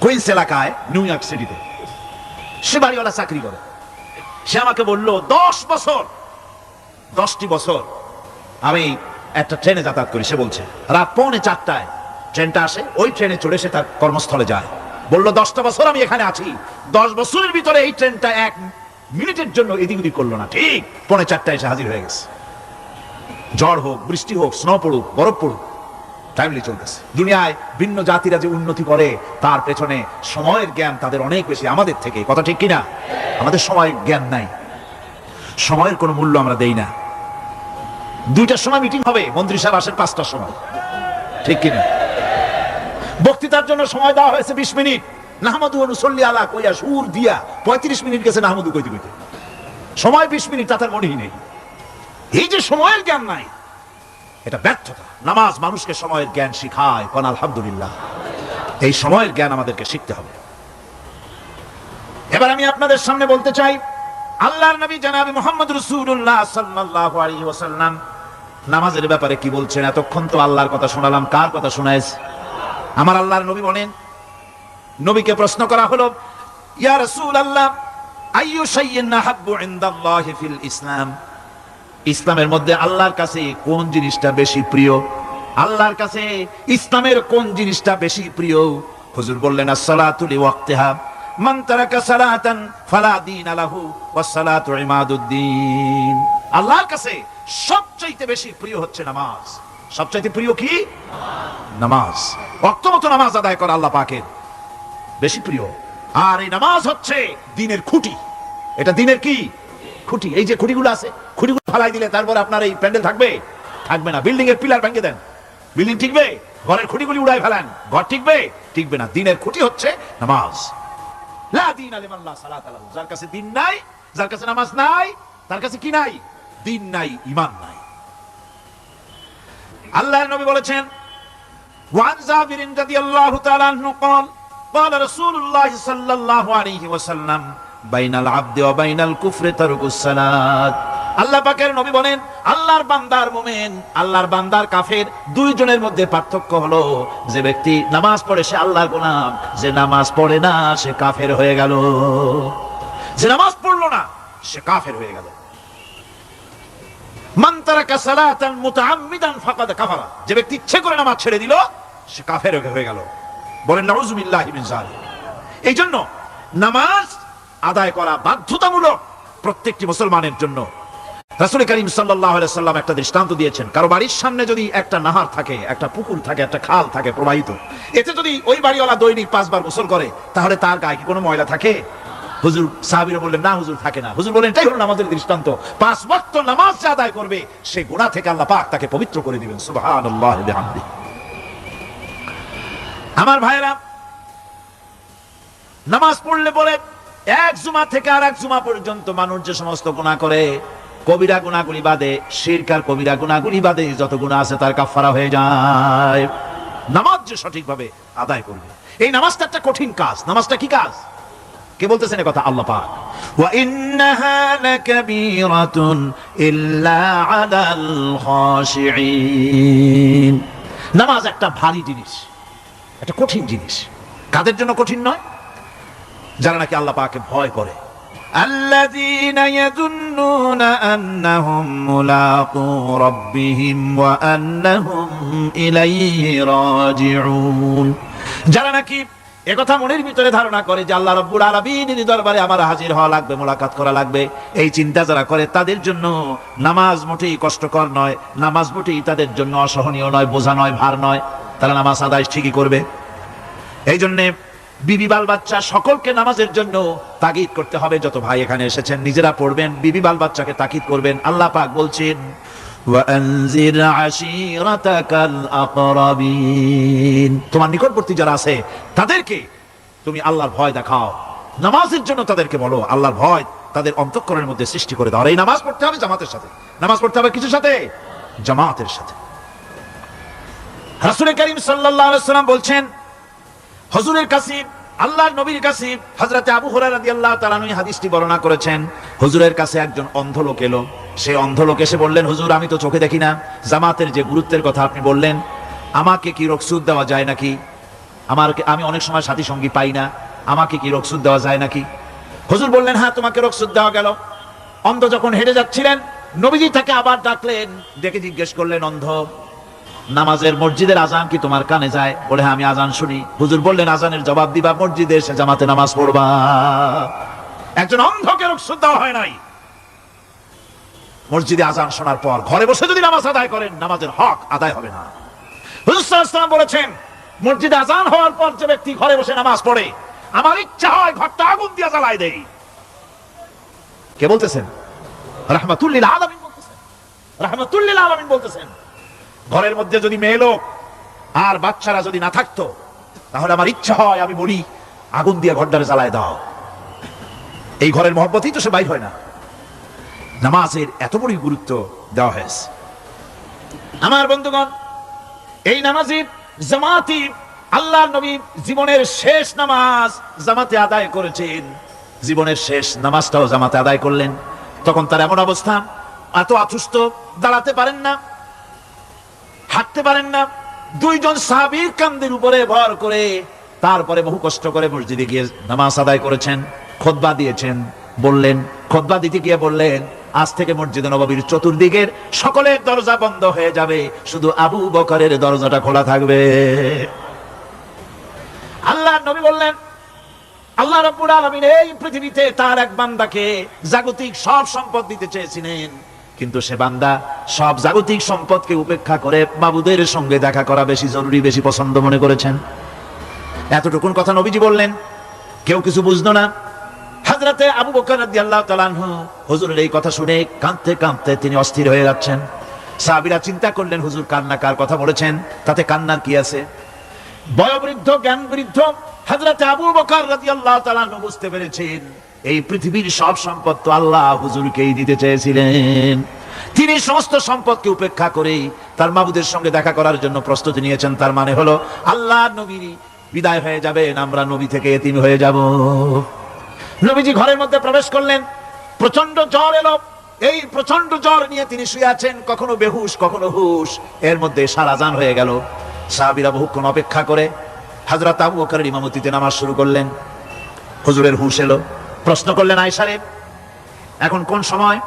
কুইন্স এলাকায়, নিউ ইয়র্ক সিটিতে, সে বাড়িওয়ালা চাকরি করে। সে আমাকে বলল 10টি বছর আমি একটা ট্রেনে যাতায়াত করি। সে বলছে রাত 3:45 ট্রেনটা আসে, ওই ট্রেনে চড়ে সে তার কর্মস্থলে যায়। বললো 10টা বছর আমি এখানে আছি, 10 বছরের ভিতরে এই ট্রেনটা 1 মিনিটের জন্য এদিক ওদিক করলো না, ঠিক 3:45 এসে হাজির হয়ে গেছে। ঝড় হোক, বৃষ্টি হোক, স্নো পড়ুক, বরফ পড়ুক, টাইমলি চলতেছে। দুনিয়ায় ভিন্ন জাতিরা যে উন্নতি করে, তার পেছনে সময়ের জ্ঞান তাদের অনেক বেশি আমাদের থেকে। কথা ঠিক কিনা? আমাদের সময়ের জ্ঞান নাই, সময়ের কোনো মূল্য আমরা দেই না। 2টার সময় মিটিং হবে, মন্ত্রী সাহেব আসেন 5টার সময়, ঠিক কিনা? বক্তৃতার জন্য সময় দেওয়া হয়েছে 20 মিনিট, নাহমাদু ওয়া নুসাল্লি আলা কইয়া সুর দিয়া 35 মিনিট গেছে নাহমাদু কইতে কইতে। সময় 20 মিনিট, তার মনেই নেই। এই যে সময়ের জ্ঞান নাই, এটা ব্যর্থতা। নামাজ মানুষকে সময়ের জ্ঞান শিখায়। কোন আলহামদুলিল্লাহ। এই সময়ের জ্ঞান আমাদেরকে শিখতে হবে। এবার আমি আপনাদের সামনে বলতে চাই, আল্লাহর নবী জনাবে মুহাম্মদ রাসূলুল্লাহ সাল্লাল্লাহু আলাইহি ওয়াসাল্লাম নামাজের ব্যাপারে কি বলছেন। এতক্ষণ তো আল্লাহর কথা শোনালাম, কার কথা শোনাইছে? আমার আল্লাহর নবী বলেন, নবীকে প্রশ্ন করা হলো, ইয়া রাসূলুল্লাহ আইয়ু শাইইন আহাব্বু ইনদাল্লাহি ফিল ইসলাম, ইসলামের মধ্যে আল্লাহর কাছে কোন জিনিসটা বেশি প্রিয়? আল্লাহর কাছে ইসলামের কোন জিনিসটা বেশি প্রিয়? হুজুর বললেন, as-সালাতু লিওয়াক্তিহা, মান তারাকা সালাতান ফালা দীনা লাহু ওয়াস-সালাতু ইমাদুদ্দিন। আল্লাহর কাছে সবচাইতে বেশি প্রিয় হচ্ছে নামাজ। সবচাইতে প্রিয় কি? নামাজ। ওয়াক্ত মতো নামাজ আদায় করা আল্লাহ পাকের বেশি প্রিয়। আর এই নামাজ হচ্ছে দ্বীনের খুঁটি। এটা দ্বীনের কি খুঁটি? এই যে খুঁটিগুলো আছে, খুঁটিগুলো ফালাই দিলে তারপর আপনার এই প্যান্ডেল থাকবে? থাকবে না। বিল্ডিং এর পিলার ভেঙে দেন, বিল্ডিং টিকবে? ঘরের খুঁটিগুলি উড়াই ফেলেন, ঘর টিকবে? টিকবে না। দ্বীনের খুঁটি হচ্ছে নামাজ। লা দীনা লিমান লা সালাতা লাহু, যার কাছে দ্বীন নাই, যার কাছে নামাজ নাই, তার কাছে কি নাই? দ্বীন নাই, ঈমান নাই। আল্লাহর নবী বলেছেন, ওয়ান জাবির রাদিয়াল্লাহু তাআলা আনহু قال قال رسول الله صلى الله عليه وسلم بين العبد وبين الكفر ترك الصلاة। আল্লাহ পাকের নবী বলেন, আল্লাহর বান্দার মুমিন, আল্লাহর বান্দার কাফের, দুইজনের মধ্যে পার্থক্য হলো যে ব্যক্তি নামাজ পড়ে সে আল্লাহর গোলাম, যে নামাজ পড়ে না সে কাফের হয়ে গেল। যে নামাজ পড়লো না সে কাফের হয়ে গেল। মান তারাকা সালাতান মুতাআম্মিদান ফাকাদ কাফারা, যে ব্যক্তি ইচ্ছে করে নামাজ ছেড়ে দিল সে কাফের হয়ে গেল। বলেন নাউযুবিল্লাহি মিন যালিক। এই জন্য নামাজ আদায় করা বাধ্যতামূলক প্রত্যেকটি মুসলমানের জন্য। রাসূল করিম সাল্লাল্লাহু আলাইহি সাল্লাম একটা দৃষ্টান্ত দিয়েছেন। কারো বাড়ির সামনে যদি একটা নাহার থাকে, একটা পুকুর থাকে, একটা খাল থাকে প্রবাহিত, এতে যদি ওই বাড়িওয়ালা দৈনিক 5 বার গোসল করে, তাহলে তার গায়ে কি কোনো ময়লা থাকে? হুজুর, সাহাবীরা বললেন, না হুজুর, থাকে না। হুজুর বলেন, এটাই হলো নামাজের দৃষ্টান্ত। 5 ওয়াক্ত নামাজ যে আদায় করবে সে গুনাহ থেকে আল্লাহ পাক তাকে পবিত্র করে দিবেন। সুবহানাল্লাহি বিহামদিহি। আমার ভাইরা, নামাজ পড়লে বলে এক জুমা থেকে আর এক জুমা পর্যন্ত মানুষ যে সমস্ত গুনাহ করে, কবিরা গুনাহগুলি বাদে, শিরক আর কবিরা গুনাহগুলি বাদে যত গুনাহ আছে তার কাফারা হয়ে যায়। নামাজ যে সঠিকভাবে আদায় করবে, এই নামাজটা একটা কঠিন কাজ। নামাজটা কি কাজ? কে বলতেছেন এই কথা? আল্লাহ পাক। ওয়া ইন্নাহা লাকাবীরাতুন ইল্লা আলাল খাশিঈন। নামাজ একটা ভারী জিনিস, একটা কঠিন জিনিস। কাদের জন্য কঠিন নয়? যারা নাকি আল্লাহ পাককে ভয় করে। আল্লাযীনা ইয়াযুন্নুনা আন্নাহুম মুলাকু রাব্বিহিম ওয়া আন্নাহুম ইলাইহি রাজিউন। যারা নাকি একথা মনের ভিতরে ধারণা করে যে আল্লাহ রাব্বুল আলামিনের দরবারে আমার হাজির হওয়া লাগবে, মোলাকাত করা লাগবে, এই চিন্তা যারা করে তাদের জন্য নামাজ মোটেই কষ্টকর নয়, নামাজ মোটেই তাদের জন্য অসহনীয় নয়, বোঝা নয়, ভার নয়। তারা নামাজ আদায় ঠিকই করবে। এই জন্যে বিবি বাল বাচ্চা সকলকে নামাজের জন্য তাগিদ করতে হবে। যত ভাই এখানে এসেছেন নিজেরা পড়বেন, বিবি বাল বাচ্চাকে তাকিদ করবেন। আল্লাহ পাক বলছেন, ওয়ানজির আশীরাতাকাল আকরাবিন, তোমার নিকটবর্তী যারা আছে তাদেরকে তুমি আল্লাহর ভয় দেখাও। নামাজের জন্য তাদেরকে বলো, আল্লাহর ভয় তাদের অন্তঃকরণের মধ্যে সৃষ্টি করে দাও। আর এই নামাজ পড়তে হবে জামাতের সাথে। নামাজ পড়তে হবে কিছুর সাথে? জামাতের সাথে। রাসূল করিম সাল্লাল্লাহু আলাইহি ওয়াসাল্লাম বলছেন, হুজুরের কাছে, আল্লাহর নবীর কাছে, হযরত আবু হুরায়রা রাদিয়াল্লাহু তাআলা আনহু হাদিসটি বর্ণনা করেছেন। হুজুরের কাছে একজন অন্ধ লোক এলো। সেই অন্ধ লোক এসে বললেন, হুজুর, আমি তো চোখে দেখি না, জামাতের যে গুরুত্বের কথা আপনি বললেন, আমাকে কি রুখসুত দেওয়া যায় নাকি? আমি অনেক সময় সাথী সঙ্গী পাই না, আমাকে কি রুখসুত দেওয়া যায় নাকি? হুজুর বললেন, হ্যাঁ, তোমাকে রুখসুত দেওয়া গেল। অন্ধ যখন হেঁটে যাচ্ছিলেন, নবীজি তাকে আবার ডাকলেন, ডেকে জিজ্ঞেস করলেন, অন্ধ, নামাজের মসজিদের আজান কি তোমার কানে যায়? বলে, হ্যাঁ, আমি আজান শুনি। হুজুর বললেন, আজানের জবাব দিবা, মসজিদে এসে জামাতে নামাজ পড়বা। একজন অন্ধকে রুখসুত দেওয়া হয় নাই। মসজিদে আজান শোনার পর ঘরে বসে যদি নামাজ আদায় করেন, নামাজের হক আদায় হবে না। হুজুর সাল্লাল্লাহু আলাইহি ওয়াসাল্লাম বলেছেন, মসজিদে আজান হওয়ার পর যে ব্যক্তি ঘরে বসে নামাজ পড়ে, আমার ইচ্ছা হয় ঘরটা আগুন দিয়ে জ্বালাই দেই। কে বলতেছেন? রাহমাতুল লিল আলামিন বলতেছেন। রাহমাতুল লিল আলামিন বলতেছেন, ঘরের মধ্যে যদি মেয়ে লোক আর বাচ্চারা যদি না থাকতো, তাহলে আমার ইচ্ছা হয় আমি বলি, আগুন দিয়ে ঘরটারে জ্বালায় দাও। এই ঘরের মহব্বতেই তো সে বাইর হয় না। নামাজের এত বড় গুরুত্ব দেওয়া হয়েছে। আমার বন্ধুগণ, এই নামাজের জামাতি, আল্লাহর নবী জীবনের শেষ নামাজ জামাতে আদায় করেছেন। জীবনের শেষ নামাজটাও জামাতে আদায় করলেন। তখন তার এমন অবস্থা, এত অসুস্থ, দাঁড়াতে পারেন না, হাঁটতে পারেন না, দুইজন সাহাবীর কান্দের উপরে ভর করে তারপরে বহু কষ্ট করে মসজিদে গিয়ে নামাজ আদায় করেছেন, খুতবা দিয়েছেন। বললেন, খুতবা দিতে গিয়ে বললেন, আজ থেকে মসজিদে নববীর চতুর্দিকের সকলের দরজা বন্ধ হয়ে যাবে, শুধু আবু বকরের দরজাটা খোলা থাকবে। আল্লাহর নবী বললেন, আল্লাহ রাব্বুল আলামিন এই পৃথিবীতে তার এক বান্দাকে জাগতিক সব সম্পদ দিতে চেয়েছিলেন, কিন্তু সে বান্দা সব জাগতিক সম্পদকে উপেক্ষা করে মাবুদের সঙ্গে দেখা করা বেশি জরুরি, বেশি পছন্দ মনে করেছেন। এতটুকুন কথা নবীজি বললেন, কেউ কিছু বুঝতো না। হযরতে আবু বকর রাদিয়াল্লাহু তাআলা আনহু হুজুরের এই কথা শুনে কাঁদতে কাঁদতে তিনি অস্থির হয়ে যাচ্ছেন। সাহাবীরা চিন্তা করলেন, হুজুর কান্না কার কথা বলেছেন, তাতে কান্নার কি আছে? বয়োবৃদ্ধ জ্ঞান বৃদ্ধ হযরতে আবু বকর রাদিয়াল্লাহু তাআলা আনহু বুঝতে পেরেছেন এই পৃথিবীর সব সম্পদ তো আল্লাহ হুজুরকেই দিতে চেয়েছিলেন। তিনি সমস্ত সম্পদকে উপেক্ষা করে তার মাবুদের সঙ্গে দেখা করার জন্য প্রস্তুতি নিয়েছেন। তার মানে হলো আল্লাহর নবী বিদায় হয়ে যাবেন, আমরা নবী থেকে এতিম হয়ে যাব। নবীজি ঘরের মধ্যে প্রবেশ করলেন, প্রচন্ড জ্বর এলো। এই প্রচন্ড জ্বর নিয়ে তিনি শুয়ে আছেন, কখনো বেহুশ কখনো হুশ। এর মধ্যে সারা আযান হয়ে গেল। সাহাবীরা বহুক্ষণ অপেক্ষা করে হযরত আবু বকরের ইমামতিতে নামাজ শুরু করলেন। হুজুরের হুশ এলো, প্রশ্ন করলেন, আয়েশা রে, এখন কোন সময়?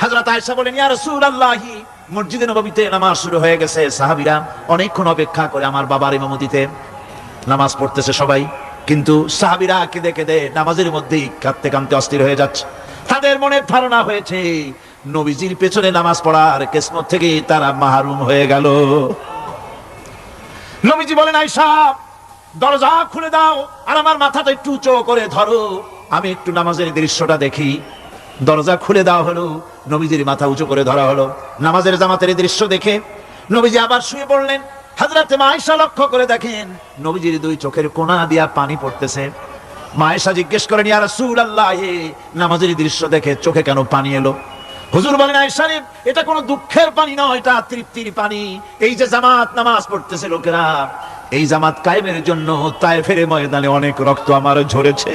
হযরত আয়েশা বলেন, ইয়া রাসূলুল্লাহি, মসজিদে নববীতে নামাজ শুরু হয়ে গেছে। সাহাবীরা অনেকক্ষণ অপেক্ষা করে আমার বাবার ইমামতিতে নামাজ পড়তেছে সবাই, কিন্তু সাহাবীরা কেঁদে কেঁদে নামাজের মধ্যেই কাঁদতে কাঁদতে অস্থির হয়ে যাচ্ছে। তাদের মনে ধারণা হয়েছে নবীজির পেছনে নামাজ পড়ার কিসমত থেকে তারা মাহরুম হয়ে গেল। নবীজি বলেন, আয়েশা দরজা খুলে দাও আর আমার মাথাটা একটু উঁচু করে ধরো, আমি একটু নামাজের দৃশ্যটা দেখি। দরজা খুলে দেওয়া হলো, নবীজির মাথা উঁচু করে ধরা হলো। নামাজের জামাতের দৃশ্য দেখে নবীজি আবার শুয়ে পড়লেন। হযরতে মা আয়েশা লক্ষ্য করে দেখেন নবীজির দুই চোখের কোণা দিয়া পানি পড়তেছে। মা আয়েশা জিজ্ঞেস করেন, ইয়া রাসূলুল্লাহ, নামাজের দৃশ্য দেখে চোখে কেন পানি এলো? হুজুর বলেন, আয়েশা রে, এটা কোনো দুঃখের পানি নয়, এটা তৃপ্তির পানি। এই যে জামাত নামাজ পড়তেছে লোকেরা, এই জামাত কায়েমের জন্য তায়েফের ময়দানে অনেক রক্ত আমার ঝরেছে।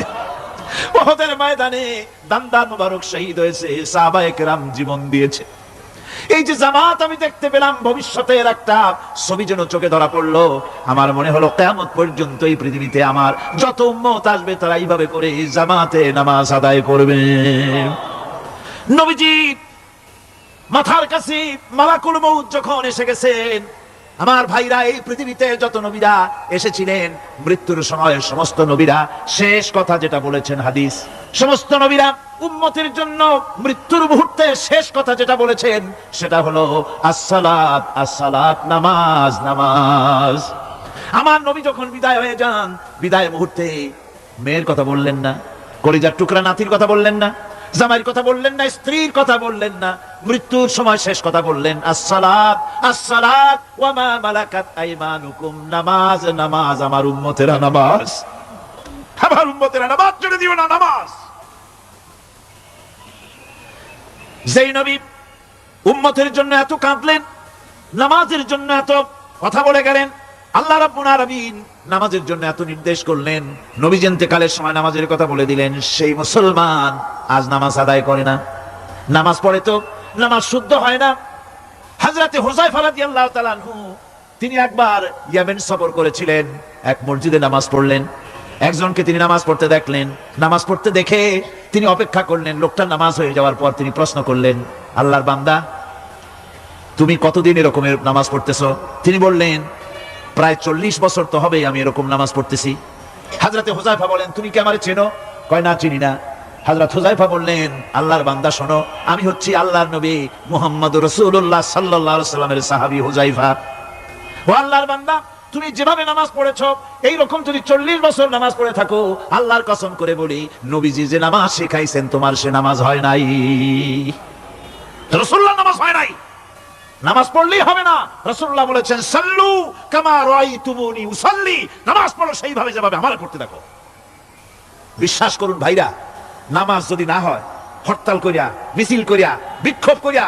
উহুদের ময়দানে দান্দান মুবারক শহীদ হয়েছে, সাহাবায়ে কেরাম জীবন দিয়েছে। এই যে জামাত আমি দেখতে পেলাম, ভবিষ্যতের একটা ছবি যেন চোখে ধরা পড়লো। আমার মনে হলো কিয়ামত পর্যন্ত এই পৃথিবীতে আমার যত উম্মত আসবে তারা এইভাবে করে জামাতে নামাজ আদায় করবে। নবীজি মাথার কাছে মালাকুল মউত যখন এসে গেছেন, আমার ভাইরা, এই পৃথিবীতে যত নবীরা এসেছিলেন মৃত্যুর সময় সমস্ত নবীরা শেষ কথা যেটা বলেছেন, হাদিস, সমস্ত নবীরা উম্মতের জন্য মৃত্যুর মুহূর্তে শেষ কথা যেটা বলেছেন সেটা হলো আসসালাত, আসসালাত, নামাজ, নামাজ। আমার নবী যখন বিদায় হয়ে যান, বিদায় মুহূর্তে মেয়ের কথা বললেন না, কলিজার টুকরা নাতির কথা বললেন না, জামাইয়ের কথা বললেন না, স্ত্রীর কথা বললেন না, মৃত্যুর সময় শেষ কথা বললেন আসসালাত, আসসালাত ওয়া মা মালাকাত আইমানুকুম, নামাজ, নামাজ, আমার উম্মতেরা নামাজ, আমার উম্মতেরা নামাজ ছেড়ে দিও না, নামাজ। যেই নবী উম্মতের জন্য এত কাঁদলেন, নামাজের জন্য এত কথা বলে গেলেন, আল্লাহ রাব্বুল আলামিন নামাজের জন্য এত নির্দেশ করলেন, নবী ইন্তেকালের সময় নামাজের কথা বলে দিলেন, সেই মুসলমান আজ নামাজ আদায় করে না। নামাজ পড়ে তো নামাজ শুদ্ধ হয় না। হযরতে হুযায়ফা রাদিয়াল্লাহু তাআলা আনহু তিনি একবার ইয়েমেন সফর করেছিলেন, এক মসজিদে নামাজ পড়লেন। একজনকে তিনি নামাজ পড়তে দেখলেন, নামাজ পড়তে দেখে তিনি অপেক্ষা করলেন। লোকটার নামাজ হয়ে যাওয়ার পর তিনি প্রশ্ন করলেন, আল্লাহর বান্দা, তুমি কতদিন এরকমের নামাজ পড়তেছো? তিনি বললেন, প্রায় 40 বছর তো হবে আমি এরকম নামাজ পড়তেছি। হযরতে হুযায়ফা বলেন, তুমি কি আমারে চেনো? কয়, না, চিনি না। হযরত হুযায়ফা বললেন, আল্লাহর বান্দা শোনো, আমি হচ্ছি আল্লাহর নবী মুহাম্মদুর রাসূলুল্লাহ সাল্লাল্লাহু আলাইহি ওয়াসাল্লামের সাহাবী হুযায়ফা। ও আল্লাহর বান্দা, তুমি যেভাবে নামাজ পড়েছো এই রকম যদি 40 বছর নামাজ পড়ে থাকো, আল্লাহর কসম করে বলি, নবীজি যে নামাজ শেখাইছেন তোমার সে নামাজ হয় নাই। রাসূলুল্লাহ নামাজ হয় নাই, নামাজ পড়লেই হবে না। রাসূলুল্লাহ বলেছেন, সাল্লু কামা রাআইতুমুনি উসাল্লি, নামাজ পড়ো সেইভাবে যেভাবে আমার পড়তে দেখো। বিশ্বাস করুন ভাইরা, নামাজ যদি না হয়, হরতাল করিয়া, মিছিল করিয়া, বিক্ষোভ করিয়া,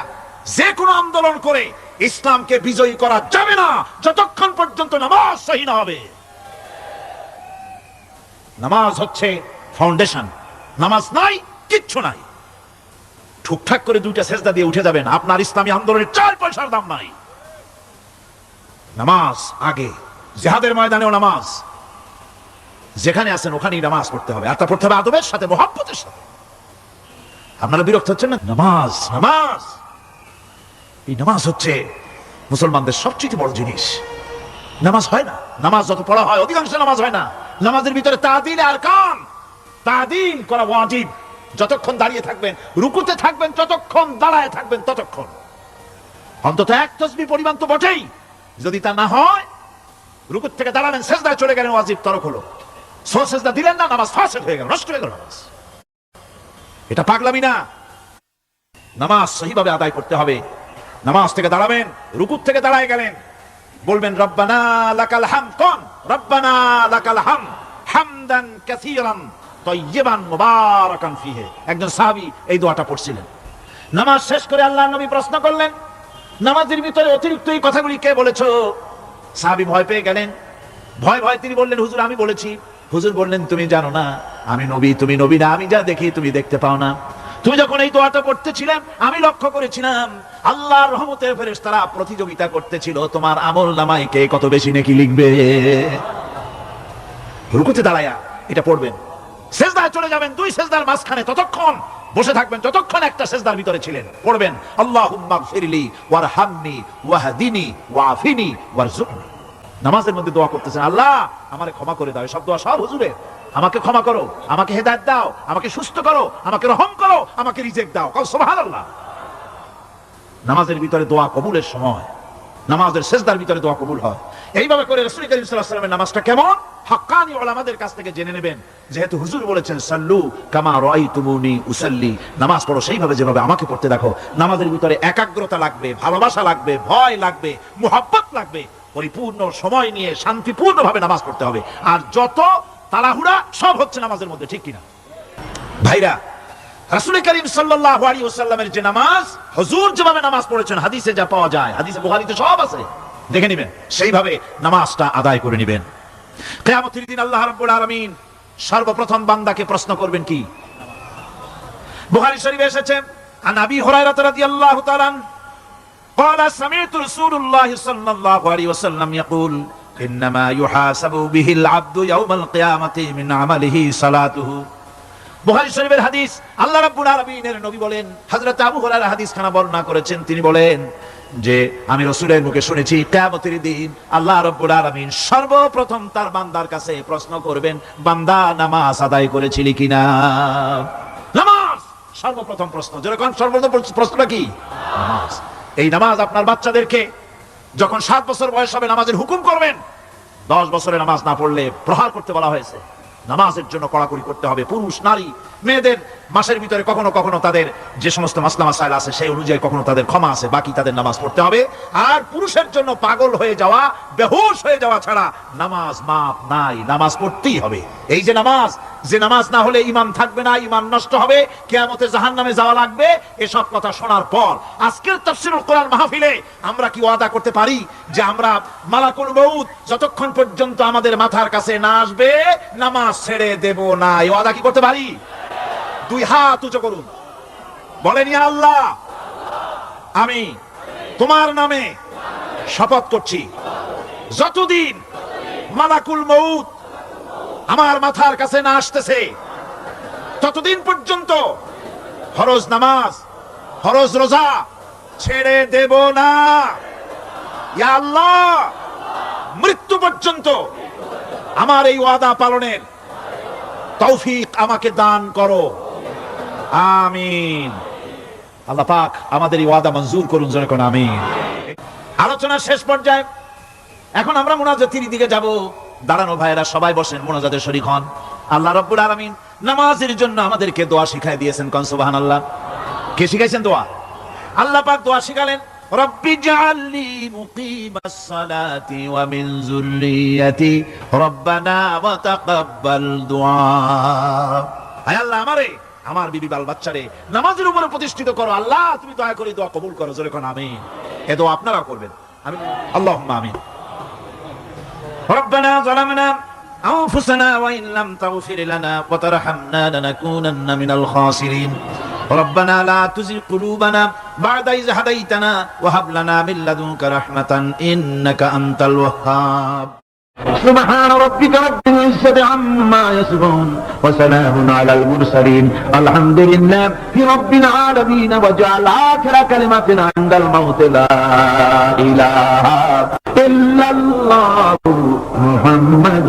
যে কোনো আন্দোলন করে ইসলামকে বিজয়ী করা যাবে না যতক্ষণ পর্যন্ত নামাজ সহি না হবে। নামাজ হচ্ছে ফাউন্ডেশন, নামাজ নাই কিচ্ছু নাই। ঠুকঠাক করে দুইটা সেজদা দিয়ে উঠে যাবেন, আপনার ইসলামী আন্দোলনের 4 পয়সার দাম নাই। নামাজ আগে, জিহাদের ময়দানেও নামাজ, যেখানে আছেন ওখানেই নামাজ পড়তে হবে, আর তা পড়তে হবে আদবের সাথে, মহব্বতের সাথে। আপনারা বিরক্ত হচ্ছেন না? নামাজ, নামাজ, এই নামাজ হচ্ছে মুসলমানদের সবচেয়ে বড় জিনিস। নামাজ হয় না, নামাজ যত পড়া হয় অধিকাংশ নামাজ হয় না। নামাজের ভিতরে তাদিল আর কাম, তাদিল করা ওয়াজিব। যতক্ষণ দাঁড়িয়ে থাকবেন, রুকুতে থাকবেন, যতক্ষণ দাঁড়ায় থাকবেন ততক্ষণ অন্তত এক তাসবিহ পরিমাণ তো বটেই। যদি তা না হয়, রুকুত থেকে দাঁড়ালেন, সেজদায় চলে গেলেন, ওয়াজিব তরক হলো। সো সেজদা দিলেন না, নামাজ ফাসিদ হয়ে গেল, নষ্ট হয়ে গেল নামাজ। এটা পাগলামি না। নামাজ সহিভাবে আদায় করতে হবে। নামাজ থেকে দাঁড়াবেন, রুকুত থেকে দাঁড়ায় গেলেন, বলবেন রব্বানা লাকাল হামদ, কোন রব্বানা লাকাল হামদ হামদান কাসীরান তাইয়িবান মুবারাকান ফিহি। একজন সাহাবী এই দোয়াটা পড়ছিলেন। নামাজ শেষ করে আল্লাহর নবী প্রশ্ন করলেন, নামাজের ভিতরে অতিরিক্ত এই কথাগুলি কে বলেছো? সাহাবী ভয় পেয়ে গেলেন। ভয় ভয় তিনি বললেন, হুজুর আমি বলেছি। হুজুর বললেন, তুমি জানো না আমি নবী, তুমি নবী না। আমি যা দেখি তুমি দেখতে পাও না। তুমি যখন এই দোয়াটা পড়তেছিলেন, আমি লক্ষ্য করেছিলাম আল্লাহর রহমতের ফেরেশতারা প্রতিযোগিতা করতেছিল তোমার আমল নামায় কে কত বেশি নেকি লিখবে। রুকুতে দাঁড়ায়া এটা পড়বেন, সেজদায় চলে যাবেন, দুই সেজদার মাঝখানে ততক্ষণ বসে থাকবেন যতক্ষণ একটা সেজদার ভিতরে ছিলেন। পড়বেন আল্লাহুম্মা গফিরলি ওয়ারহামনি ওয়াহদিনি ওয়াফিনি ওয়ারযুকনি। নামাজের মধ্যে দোয়া করতেছেন, আল্লাহ আমারে ক্ষমা করে দাও। সব দোয়া সব হুজুরের। আমাকে ক্ষমা করো, আমাকে হেদায়েত দাও, আমাকে সুস্থ করো, আমাকে রহম করো, আমাকে রিজিক দাও। কও সুবহানাল্লাহ। নামাজের ভিতরে দোয়া কবুলের সময়, নামাজের সেজদার ভিতরে দোয়া কবুল হয়। এইভাবে করে রাসূল করিম সাল্লাল্লাহু আলাইহি ওয়াসাল্লামের নামাজটা কেমন হাক্কানি উলামাদের কাছ থেকে জেনে নেবেন। যেহেতু হুজুর বলেছেন সাল্লু কামা রাআইতুমুনি উসাল্লি, নামাজ পড়ো সেইভাবে যেভাবে আমাকে পড়তে দেখো। নামাজের ভিতরে একাগ্রতা লাগবে, ভালোবাসা লাগবে, ভয় লাগবে, মুহাব্বত লাগবে। পরিপূর্ণ সময় নিয়ে শান্তিপূর্ণভাবে নামাজ পড়তে হবে। আর যত তাড়াহুড়া সব হচ্ছে নামাজের মধ্যে, ঠিক কিনা ভাইরা? রাসূল করিম সাল্লাল্লাহু আলাইহি ওয়াসাল্লামের যে নামাজ, হুজুর যেভাবে নামাজ পড়েছেন, হাদিসে যা পাওয়া যায়, হাদিসে বুখারীতে সব আছে, দেখে নেবেন, সেইভাবে নামাজটা আদায় করে নেবেন। কিয়ামতের দিন আল্লাহ রাব্বুল আলামিন সর্বপ্রথম বান্দাকে প্রশ্ন করবেন কি? বুখারী শরীফে এসেছে, আন আবি হুরায়রা রাদিয়াল্লাহু তাআলা قال سمعت رسول الله صلى الله عليه وسلم يقول انما يحاسب به العبد يوم القيامه من عمله صلاته। বুখারী শরীফের হাদিস, আল্লাহ রাব্বুল আলামিনের নবী বলেন, হযরত আবু হুরায়রা হাদিস খানা বর্ণনা করেছেন, তিনি বলেন যে আমি রাসূলের মুখে শুনেছি কিয়ামতের দিন আল্লাহ রাব্বুল আলামিন সর্বপ্রথম তার বান্দার কাছে প্রশ্ন করবেন, বান্দা নামাজ আদায় করেছিলি কিনা? নামাজ সর্বপ্রথম প্রশ্ন। যেরকম সর্বপ্রথম প্রশ্নটা কি? নামাজ। এই নামাজ আপনার বাচ্চাদেরকে যখন 7 বছর বয়স হবে নামাজের হুকুম করবেন। 10 বছরে নামাজ না পড়লে প্রহার করতে বলা হয়েছে। নামাজের জন্য কড়াকড়ি করতে হবে। পুরুষ নারী মেয়েদের মাসের ভিতরে কখনো কখনো তাদের যে সমস্ত মাসলা মাসাইল আছে সেই অনুযায়ী কখনো তাদের ক্ষমা আছে, বাকি তাদের নামাজ পড়তে হবে। আর পুরুষের জন্য পাগল হয়ে যাওয়া, বেহুশ হয়ে যাওয়া ছাড়া নামাজ মাপ নাই, নামাজ পড়তেই হবে। এই যে নামাজ না হলে ঈমান থাকবে না, ঈমান নষ্ট হবে, কিয়ামতে জাহান্নামে যাওয়া লাগবে। এসব কথা শোনার পর আজকের তাফসীরুল কোরআন মাহফিলে আমরা কি ওয়াদা করতে পারি যে আমরা মালাকুল মউত যতক্ষণ পর্যন্ত আমাদের মাথার কাছে না আসবে নামাজ ছেড়ে দেব না? এই ওয়াদা কি করতে পারি? দুই হাত উঁচু করুন, বলেন ইয়া আল্লাহ, আমি তোমার নামে শপথ করছি, যতদিন মালাকুল মউত আমার মাথার কাছে না আসতেছে ততদিন পর্যন্ত ফরজ নামাজ, ফরজ রোজা ছেড়ে দেব না। ইয়া আল্লাহ, মৃত্যু পর্যন্ত আমার এই ওয়াদা পালনের তৌফিক আমাকে দান করো, আমিন। আল্লাহ পাক আমাদের এই ওয়াদা মঞ্জুর করুন, জোরে কোন আমিন। আলোচনার শেষ পর্যায়ে এখন আমরা মুনাজাতের দিকে যাব। দাঁড়ানো ভাইয়েরা সবাই বসেন, মুনাজাতে শরীক হন। আল্লাহ রাব্বুল আলামিন নামাজের জন্য আমাদেরকে দোয়া শিখাই দিয়েছেন, কোন সুবহানাল্লাহ। কে শিখাইছেন দোয়া? আল্লাহ পাক দোয়া শিখালেন, রব্বি জাআলনি মুকিমাস সালাতি ওয়া মিন যুররিয়াতি রব্বানা ওয়া তাকাব্বাল দুআ। আয় আল্লাহ, আমারে আমার বিবি বাল বাচ্চারে নামাজের উপরে প্রতিষ্ঠিত করো। আল্লাহ তুমি দয়া করে দোয়া কবুল করো, জোরে কোন আমিন। এই দোয়া আপনারা করবেন, আমিন, আল্লাহুম্মা আমিন। ربنا ظلمنا أنفسنا وإن لم تغفر لنا وترحمنا لنكونن من الخاسرين ربنا لا تزغ قلوبنا বা'দা ইয হাদাইতানা ওয়া হাব লানা মিন লাদুনকা রাহমাতান ইন্নাকা আনতাল ওয়াহ্হাব। سبحان ربك رب العزة عما يصفون وسلام على المرسلين الحمد لله رب العالمين وجعل آخر كلمة عند الموت لا إله إلا الله محمد